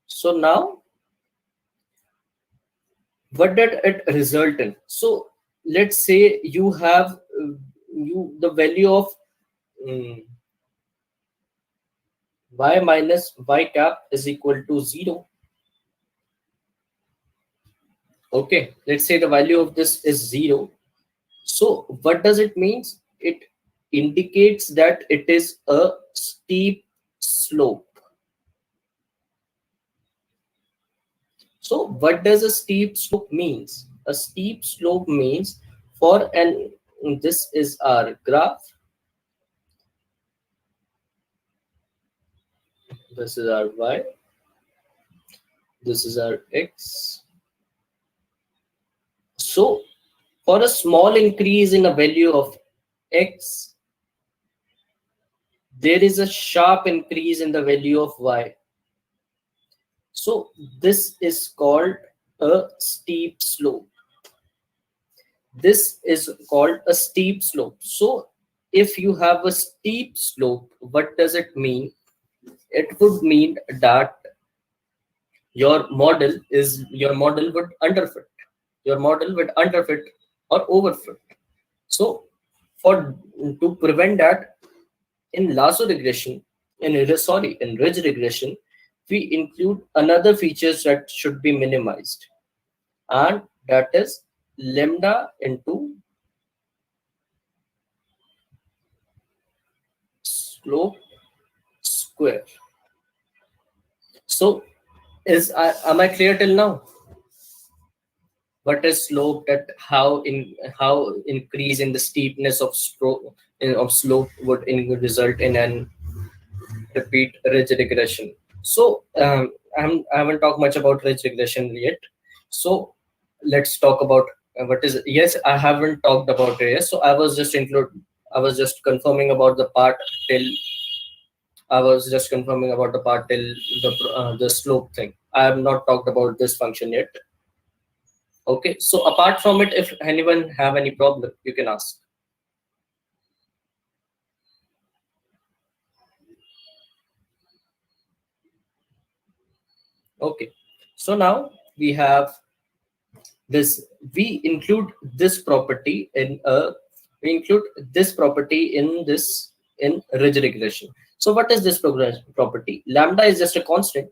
So now what did it result in? So let's say you have the value of y minus y cap is equal to 0. Okay, let's say the value of this is 0. So what does it means? It indicates that it is a steep slope. So what does a steep slope means? A steep slope means for an, this is our graph, this is our y, this is our x. So for a small increase in a value of x, there is a sharp increase in the value of y. So this is called a steep slope. This is called a steep slope. So if you have a steep slope, what does it mean? It would mean that your model would underfit. Your model would underfit or overfit. So to prevent that, in lasso regression, in ridge regression, we include another features that should be minimized, and that is lambda into slope square. So am I clear till now? What is slope? That how increase in the steepness of slope would result in an repeat ridge regression. So I haven't talked much about ridge regression yet. So let's talk about what is. Yes, I haven't talked about it yet. So I was just confirming about the part till. I was just confirming about the part till the slope thing. I have not talked about this function yet. Okay. So apart from it, if anyone have any problem, you can ask. Okay. So now we have this. We include this property in in ridge regression. So what is this property? Lambda is just a constant,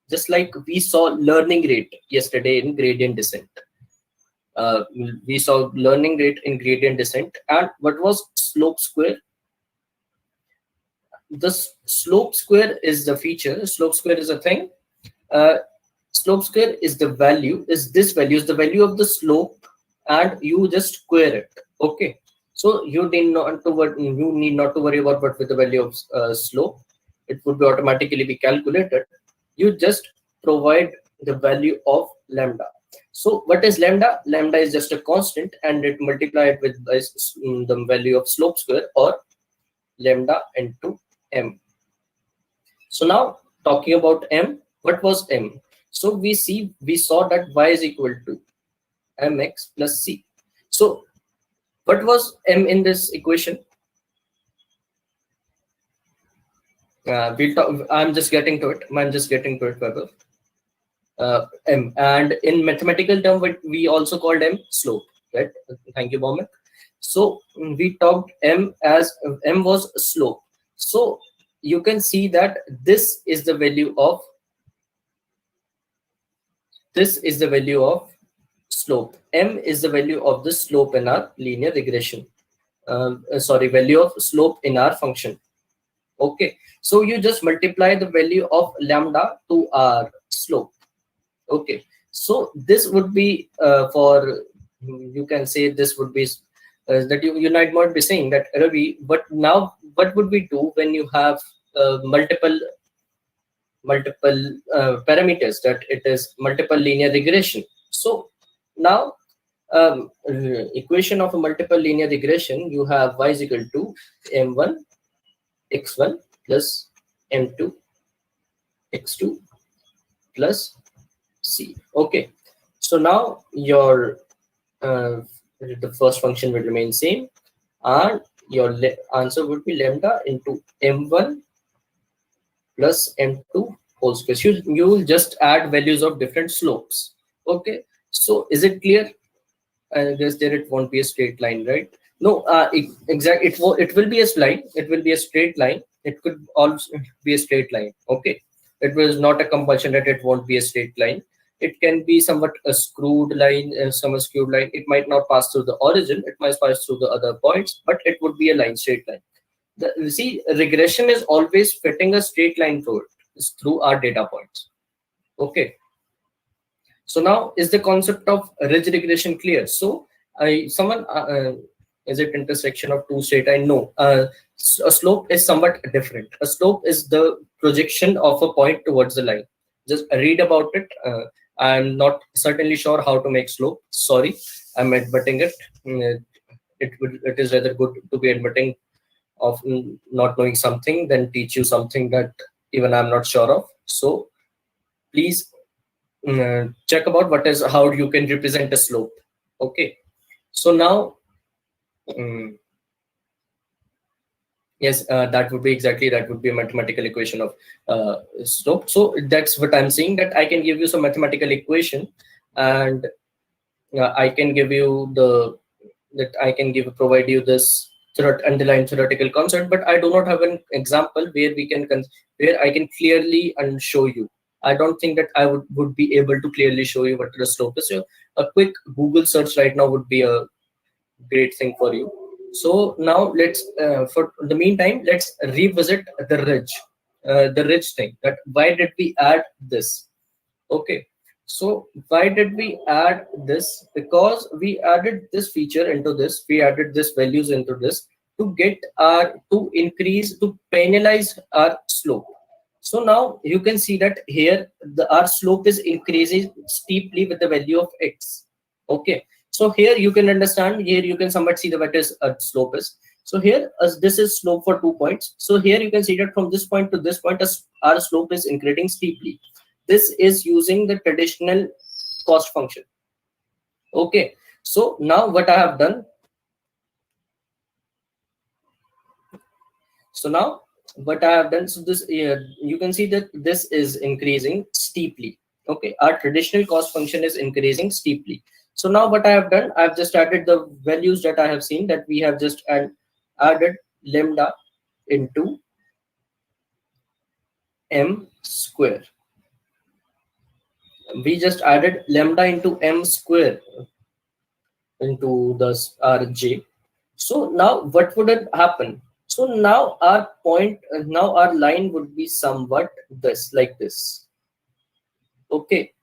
just like we saw learning rate yesterday in gradient descent. We saw learning rate in gradient descent, and what was slope square? The slope square is the feature. Slope square is a thing. Slope square is the value. Is the value of the slope, and you just square it. Okay. So you need not to worry about what with the value of slope. It would be automatically be calculated. You just provide the value of lambda. So what is lambda? Lambda is just a constant, and it multiplied with the value of slope square, or lambda into m. So now talking about m, what was m? So we saw that y is equal to mx plus c. So what was m in this equation? I'm just getting to it. Vaibhav. M, and in mathematical term, we also called m slope, right? Thank you, Bowman. So we talked m as m was slope. So you can see that this is the value of slope. M is the value of the slope in our linear regression. Value of slope in our function. Okay, so you just multiply the value of lambda to our slope. Okay, so this would be you can say this would be that you might not be saying that, Ravi, but now what would we do when you have multiple parameters, that it is multiple linear regression? So now equation of a multiple linear regression, you have y is equal to m1 x1 plus m2 x2 plus c. Okay, so now your the first function will remain same, and your answer would be lambda into m1 plus m2 whole square. You will just add values of different slopes. Okay, so is it clear? I guess there it won't be a straight line, right? No, it will be a slide. It will be a straight line. it could also be a straight line. Okay, it was not a compulsion that it won't be a straight line. It can be somewhat a screwed line, some skewed line. It might not pass through the origin, it might pass through the other points, but it would be a line, straight line. You see, regression is always fitting a straight line through it, through our data points. Okay, so now is the concept of ridge regression clear? So someone is it intersection of two straight line? No, a slope is somewhat different. A slope is the projection of a point towards the line. Just read about it. I'm not certainly sure how to make slope. Sorry, I'm admitting it. It is rather good to be admitting of not knowing something than teach you something that even I'm not sure of. So please check about how you can represent a slope. Okay, so now yes, that would be a mathematical equation of slope. So that's what I'm saying, that I can give you some mathematical equation, and I can give you provide you this underlying theoretical concept, but I do not have an example where I can clearly and show you. I don't think that I would be able to clearly show you what the slope is. So a quick Google search right now would be a great thing for you. So now let's, for the meantime, let's revisit the ridge thing. That why did we add this? Okay, so why did we add this? Because we added this feature into this. We added this values into this to penalize our slope. So now you can see that here our slope is increasing steeply with the value of x. Okay, so here you can understand, here you can somewhat see what is slope is. So here this is slope for 2 points. So here you can see that from this point to this point our slope is increasing steeply. This is using the traditional cost function. Okay, so now what I have done, so this you can see that this is increasing steeply. Okay, our traditional cost function is increasing steeply. So now what I have done, I've just added the values that I have seen, that we have just added lambda into m square. We just added lambda into m square into the rj. So now what would it happen? So now our line would be somewhat like this. Okay,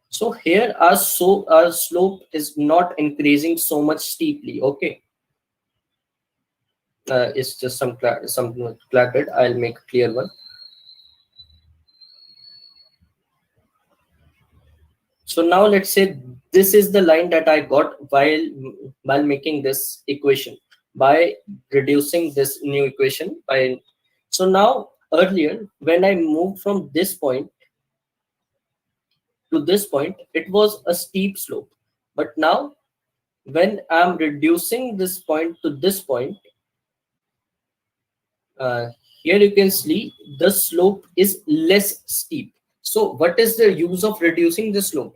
so here our slope is not increasing so much steeply. Okay, it's just some cluttered. I'll make a clear one. So now let's say this is the line that I got while making this equation, by reducing this new equation by. So now earlier when I moved from this point to this point, it was a steep slope, but now when I'm reducing this point to this point, here you can see the slope is less steep. So what is the use of reducing the slope?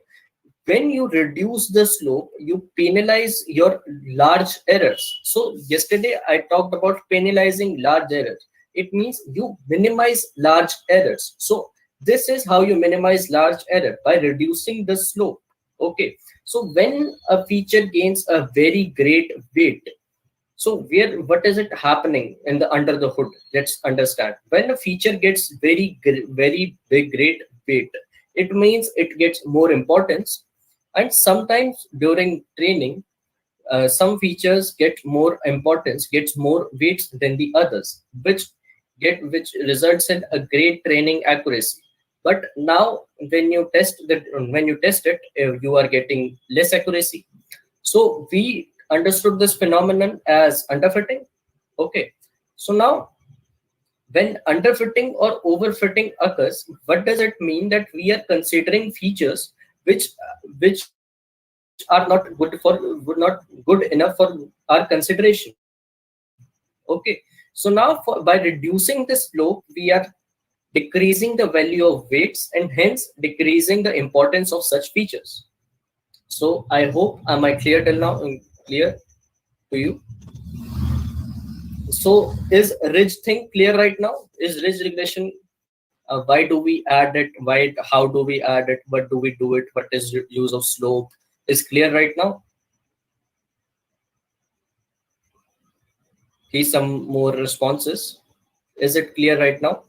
When you reduce the slope, you penalize your large errors. So yesterday I talked about penalizing large errors. It means you minimize large errors. So this is how you minimize large error, by reducing the slope. Okay, so when a feature gains a very great weight, so what is it happening under the hood? Let's understand. When a feature gets very big great weight, it means it gets more importance. And sometimes during training, some features get more importance, gets more weights than the others, which results in a great training accuracy. But now when you test it, you are getting less accuracy. So we understood this phenomenon as underfitting. Okay, so now when underfitting or overfitting occurs, what does it mean? That we are considering features which are not good enough for our consideration. Okay, so now by reducing the slope, we are decreasing the value of weights and hence decreasing the importance of such features. So I hope am I clear till now? Clear to you? So is ridge thing clear right now? Is ridge regression, why do we add it, how do we add it, what do we do it, what is use of slope, is clear right now? Please some more responses. Is it clear right now?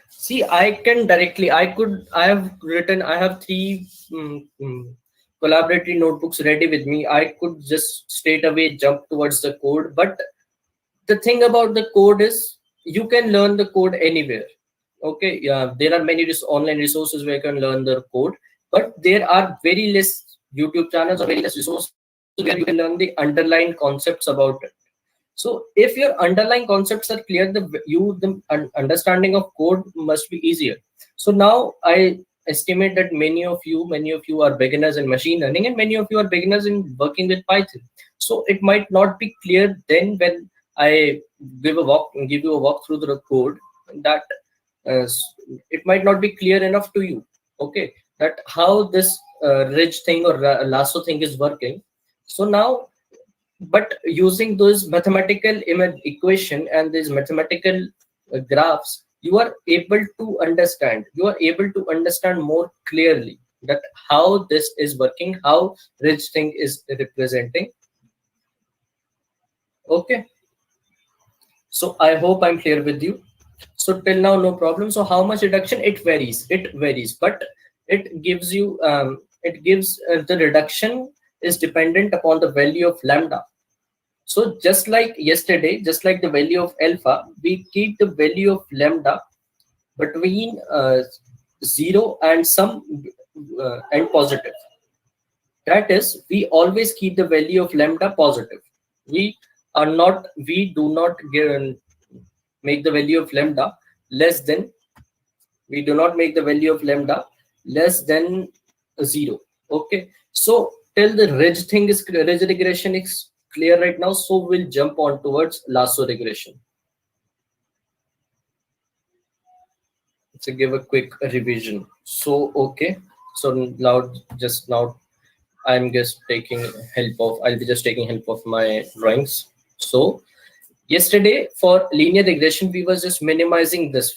See, I can directly, I have written, I have three collaboratory notebooks ready with me. I could just straight away jump towards the code. But the thing about the code is you can learn the code anywhere. Okay, yeah, there are many online resources where you can learn the code, but there are very less YouTube channels or very less resources where you can learn the underlying concepts about it. So if your underlying concepts are clear, the understanding of code must be easier. So now I estimate that many of you are beginners in machine learning, and many of you are beginners in working with Python. So it might not be clear then when I give you a walk through the code, that uh, it might not be clear enough to you. Okay, that how this ridge thing or lasso thing is working. So now, but using those mathematical equation and these mathematical graphs, you are able to understand, more clearly that how this is working, how ridge thing is representing. Okay, so I hope I'm clear with you. So till now no problem. So how much reduction? It varies, but it gives you the reduction is dependent upon the value of lambda. So just like yesterday, just like the value of alpha, we keep the value of lambda between 0 and some and positive. That is, we always keep the value of lambda positive. We do not make the value of lambda less than, we do not make the value of lambda less than 0. Okay, so till the ridge regression is clear right now, so we'll jump on towards lasso regression. To give a quick revision. So okay, so now I'm just taking help of, I'll be just taking help of my drawings. So yesterday for linear regression, we were just minimizing this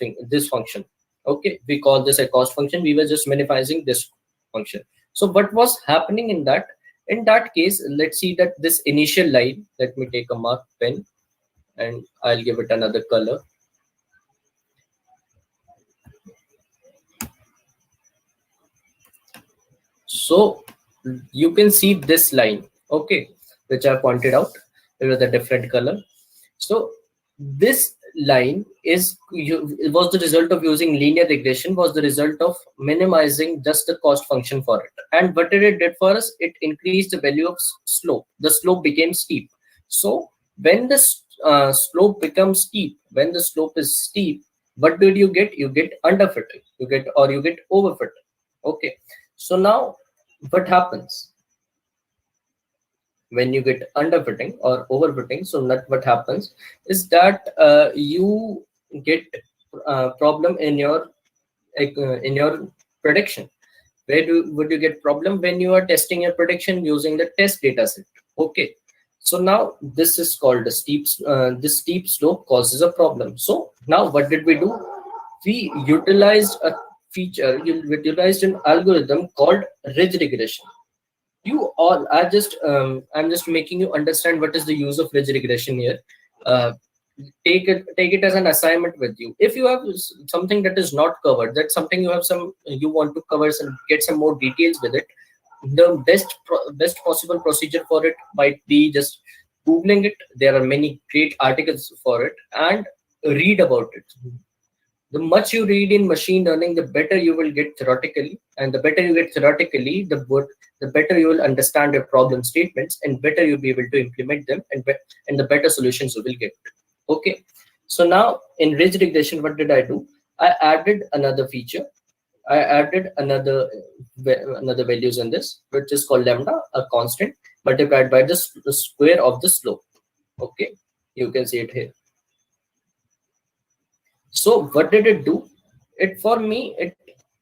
function. Okay, we call this a cost function. We were just minimizing this function. So what was happening in that? In that case, let's see that this initial line, let me take a mark pen and I'll give it another color. So you can see this line, okay, which I pointed out with a different color. So this line was the result of using linear regression, was the result of minimizing just the cost function for it. And what it did for us, it increased the value of slope. The slope became steep. So when the slope becomes steep, when the slope is steep, what did you get? You get underfitting, you get overfitting. Okay, so now what happens when you get underfitting or overfitting? So what happens is that you get problem in your prediction. Would you get problem? When you are testing your prediction using the test data set. Okay, so now this is called a this steep slope causes a problem. So now what did we do? We utilized a feature, we utilized an algorithm called ridge regression. You all are just I'm just making you understand what is the use of ridge regression here. uh, take it as an assignment with you. If you have something that is not covered, that's something you want to cover and get some more details with it, the best possible procedure for it might be just googling it. There are many great articles for it, and read about it. The much you read in machine learning, the better you will get theoretically, and the better you get theoretically, the better you will understand your problem statements, and better you'll be able to implement them, and the better solutions you will get. Okay, so now in ridge regression, what did I do? I added another feature. I added another values in this, which is called lambda, a constant multiplied by the square of the slope. Okay, you can see it here. So what did it do? It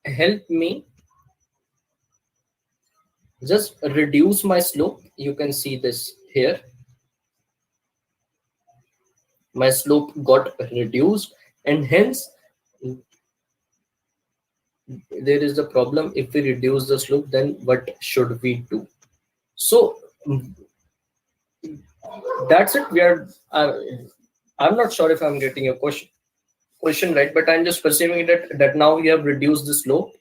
helped me just reduce my slope you can see this here. My slope got reduced, and hence there is the problem. If we reduce the slope, then what should we do? So that's it. We are I'm not sure if I'm getting your question right, but I'm just perceiving that now you have reduced the slope,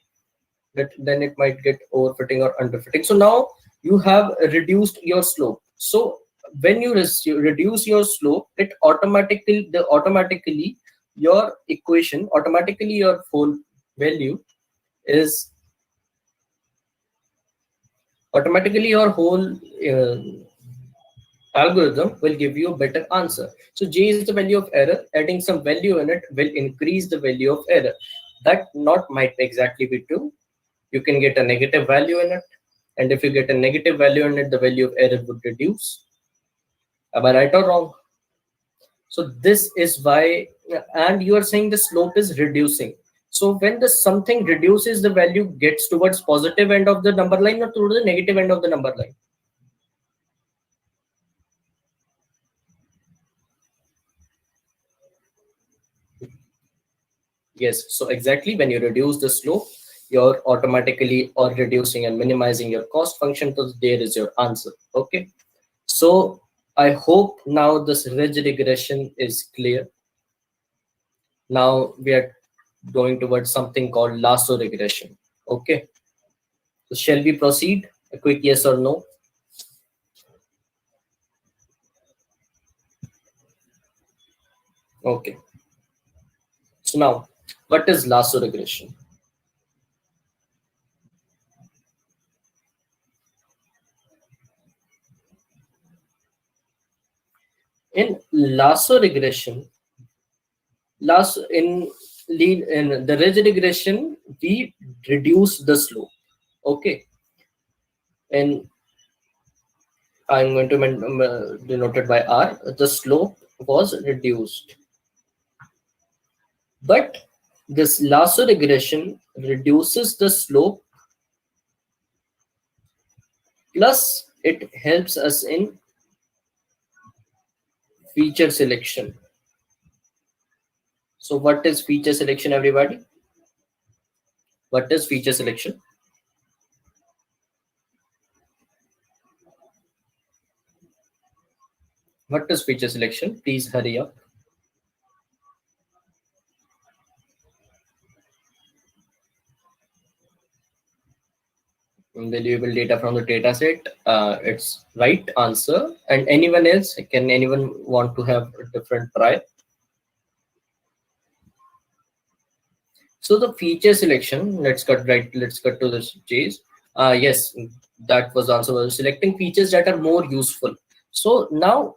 that then it might get overfitting or underfitting. So now you have reduced your slope. So when you reduce your slope, it automatically your equation, automatically your whole value is automatically your whole algorithm will give you a better answer. So J is the value of error. Adding some value in it will increase the value of error. That not might exactly be true. You can get a negative value in it, and if you get a negative value in it, the value of error would reduce. Am I right or wrong? So this is why, and you are saying the slope is reducing. So when the something reduces, the value gets towards positive end of the number line or towards the negative end of the number line. Yes, so exactly when you reduce the slope, you're automatically or reducing and minimizing your cost function. So there is your answer. Okay. So I hope now this ridge regression is clear. Now we are going towards something called lasso regression. Okay. So shall we proceed? A quick yes or no? Okay. So now, what is lasso regression? In lasso regression, in the ridge regression, we reduce the slope. Okay. And I'm going to denote it by R. The slope was reduced. But this lasso regression reduces the slope, plus it helps us in feature selection. So what is feature selection, everybody? What is feature selection? What is feature selection? Please hurry up. Valuable data from the data set. It's right answer. And anyone else? Can anyone want to have a different try? So the feature selection, let's cut to this chase. Yes, that was also selecting features that are more useful. So now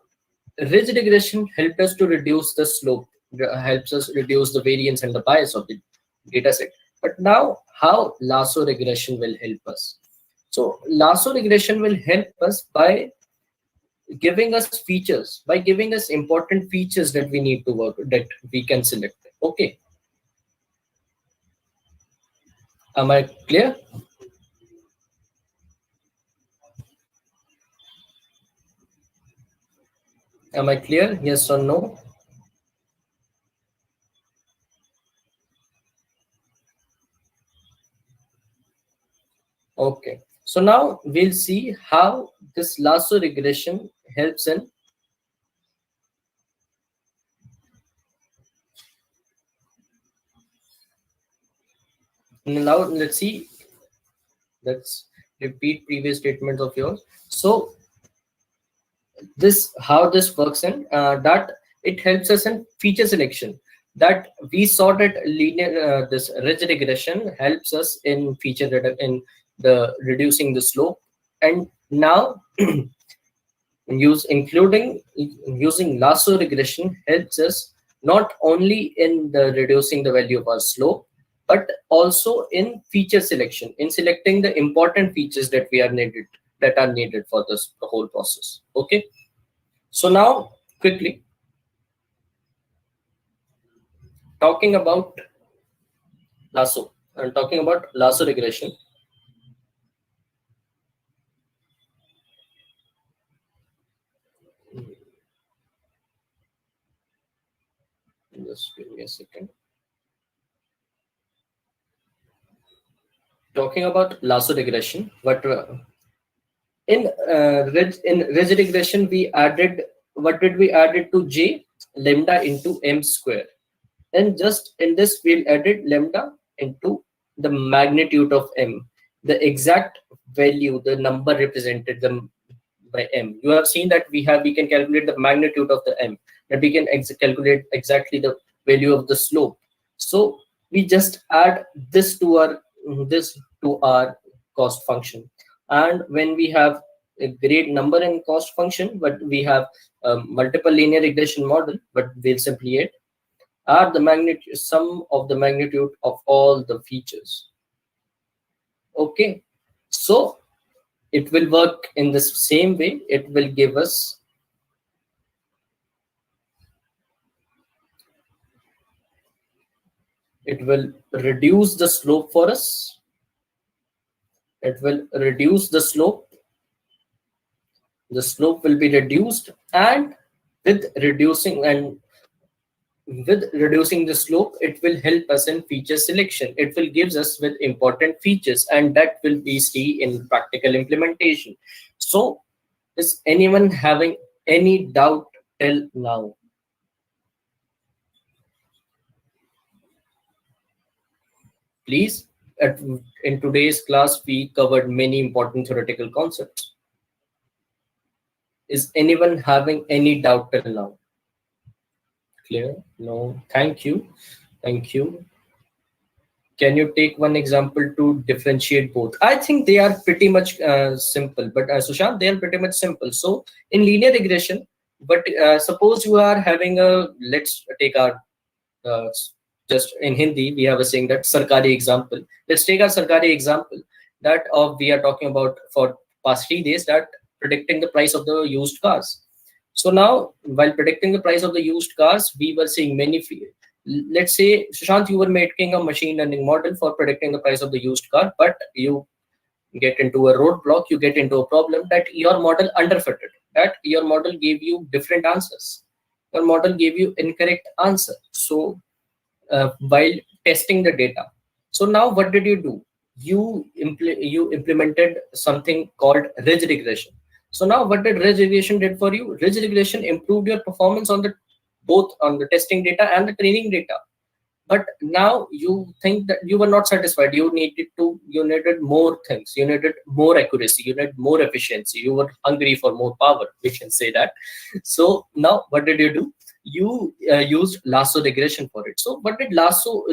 ridge regression helped us to reduce the slope, helps us reduce the variance and the bias of the data set. But now how lasso regression will help us? So lasso regression will help us by giving us features, by giving us important features that we need to work, that we can select. Okay. Am I clear? Am I clear? Yes or no? Okay. So now we'll see how this lasso regression helps in now. Let's see. Let's repeat previous statements of yours. So this how this works in that it helps us in feature selection, that we saw that linear this ridge regression helps us in feature in the reducing the slope, and now using lasso regression helps us not only in the reducing the value of our slope, but also in feature selection, in selecting the important features that are needed for this the whole process. Okay. So now quickly talking about lasso and talking about lasso regression. Just give me a second. Talking about lasso regression, but in rigid regression we added, what did we added to J? Lambda into M square. And just in this we'll added lambda into the magnitude of M, the exact value, the number represented them by M. You have seen that we can calculate the magnitude of the M, that we can calculate exactly the value of the slope. So we just add this to our cost function, and when we have a great number in cost function, but we have multiple linear regression model, but we'll simply add the magnitude, sum of the magnitude of all the features. Okay, so it will work in the same way. It will give us it will reduce the slope for us. It will reduce the slope. The slope will be reduced, and with reducing the slope, it will help us in feature selection. It will gives us with important features, and that will be see in practical implementation. So is anyone having any doubt till now? Please, in today's class, we covered many important theoretical concepts. Is anyone having any doubt till now? Clear? No. Thank you. Thank you. Can you take one example to differentiate both? I think they are pretty much simple, but Sushant, they are pretty much simple. So in linear regression, but suppose you are having let's take our just in Hindi, we have a saying that Sarkari example. Let's take our Sarkari example that we are talking about for past 3 days, that predicting the price of the used cars. So now, while predicting the price of the used cars, we were seeing many. Let's say, Sushant, you were making a machine learning model for predicting the price of the used car, but you get into a roadblock, you get into a problem that your model underfitted, that your model gave you different answers. Your model gave you incorrect answer. So while testing the data. So now what did you do? You implemented something called ridge regression. So now what did ridge regression did for you? Ridge regression improved your performance on both on the testing data and the training data. But now you think that you were not satisfied. You needed more things. You needed more accuracy. You needed more efficiency. You were hungry for more power. We can say that. So now what did you do? You used lasso regression for it. So what did lasso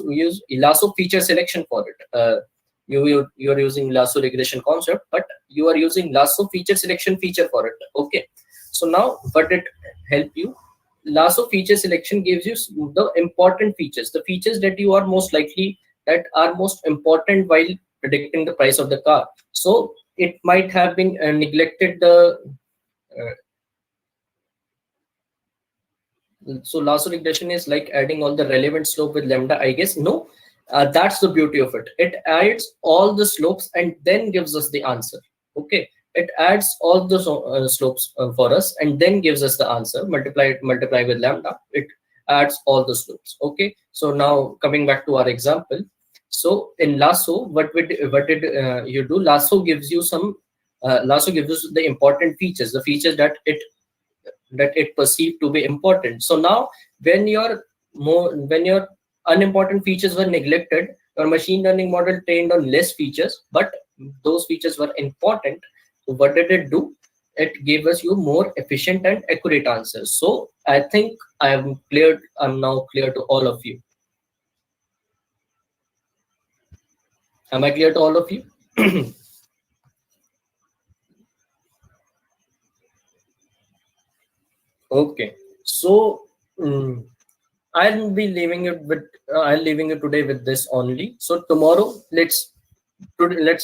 use? Lasso feature selection for it. You are using lasso regression concept, but you are using lasso feature selection feature for it. Okay. So now what did help you? Lasso feature selection gives you the important features, the features that you are most likely, that are most important while predicting the price of the car. So it might have been neglected the so lasso regression is like adding all the relevant slope with lambda, I guess. No, that's the beauty of it. It adds all the slopes and then gives us the answer. Okay, it adds all the slopes for us and then gives us the answer. Multiply with lambda, it adds all the slopes. Okay, so now coming back to our example. So in lasso, what did you do? Lasso gives you the important features, the features that it perceived to be important. So now when your unimportant features were neglected, your machine learning model trained on less features, but those features were important. So what did it do? It gave us you more efficient and accurate answers. So I think I'm now clear to all of you. Am I clear to all of you? Okay, so I'll be leaving it today with this only. So tomorrow, let's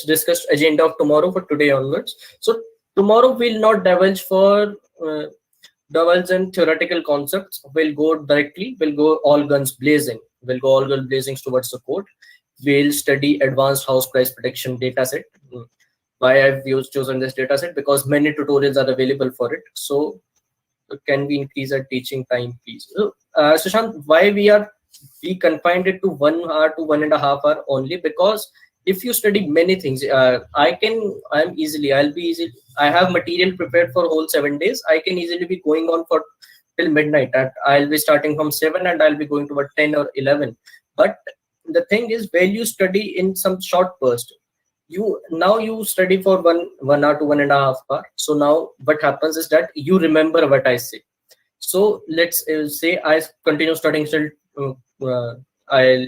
discuss agenda of tomorrow for today onwards. So tomorrow we'll not divulge in theoretical concepts. We'll go all guns blazing. Towards the code. We'll study advanced house price prediction dataset. Why I've chosen this dataset? Because many tutorials are available for it. So can we increase our teaching time, please? So, Sushant, why we confined it to 1 hour to 1.5 hour only? Because if you study many things, I'll be easy. I have material prepared for whole 7 days. I can easily be going on for till midnight. I'll be starting from 7 and I'll be going to about 10 or 11. But the thing is, when you study in some short burst, you study for 1 hour to 1.5 hour. So now what happens is that you remember what I say. So let's say I continue studying till I'll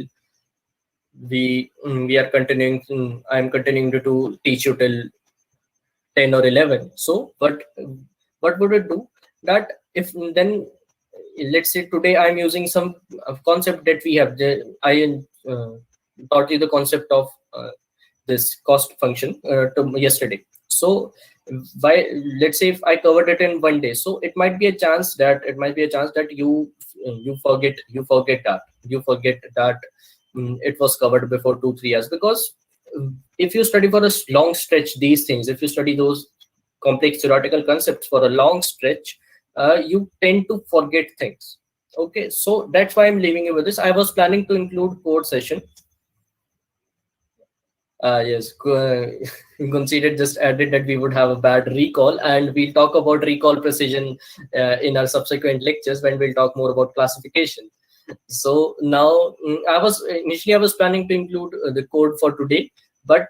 we are continuing. I'm continuing to teach you till 10 or 11. So what would it do? That if then let's say today I'm using some concept that we have. I taught you the concept of this cost function yesterday. So by let's say if I covered it in 1 day, so it might be a chance that you forget that it was covered before 2 3 years. Because if you study for a long stretch these things, if you study those complex theoretical concepts for a long stretch, you tend to forget things. Okay, so that's why I'm leaving you with this. I was planning to include code session. Yes, Conceded just added that we would have a bad recall, and we'll talk about recall precision in our subsequent lectures when we'll talk more about classification. So now I was planning to include the code for today, but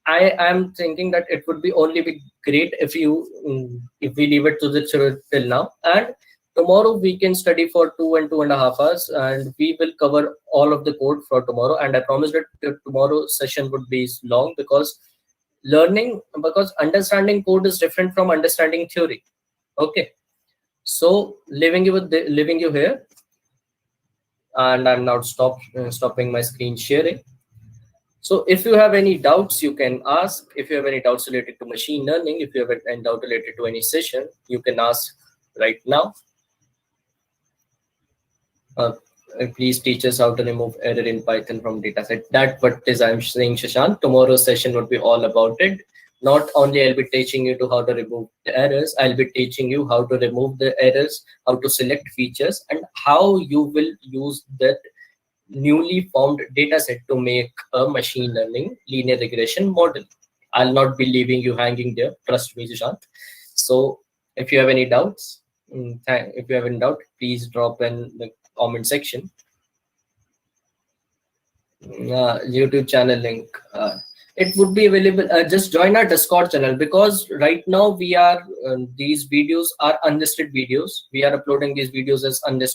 I am thinking that it would be only be great if if we leave it to the till now, and tomorrow we can study for 2 and 2.5 hours, and we will cover all of the code for tomorrow. And I promise that tomorrow's session would be long, because understanding code is different from understanding theory. Okay, so leaving you here, and I'm now stopping my screen sharing. So if you have any doubts, you can ask. If you have any doubts related to machine learning, if you have any doubt related to any session, you can ask right now. Please teach us how to remove error in Python from dataset. That's what is I'm saying, Shashank. Tomorrow's session would be all about it. Not only I'll be teaching you to how to remove the errors, I'll be teaching you how to remove the errors, how to select features, and how you will use that newly formed dataset to make a machine learning linear regression model. I'll not be leaving you hanging there. Trust me, Shashank. So if you have any doubts, please drop in the comment section. YouTube channel link. It would be available. Just join our Discord channel, because right now we are these videos are unlisted videos. We are uploading these videos as unlisted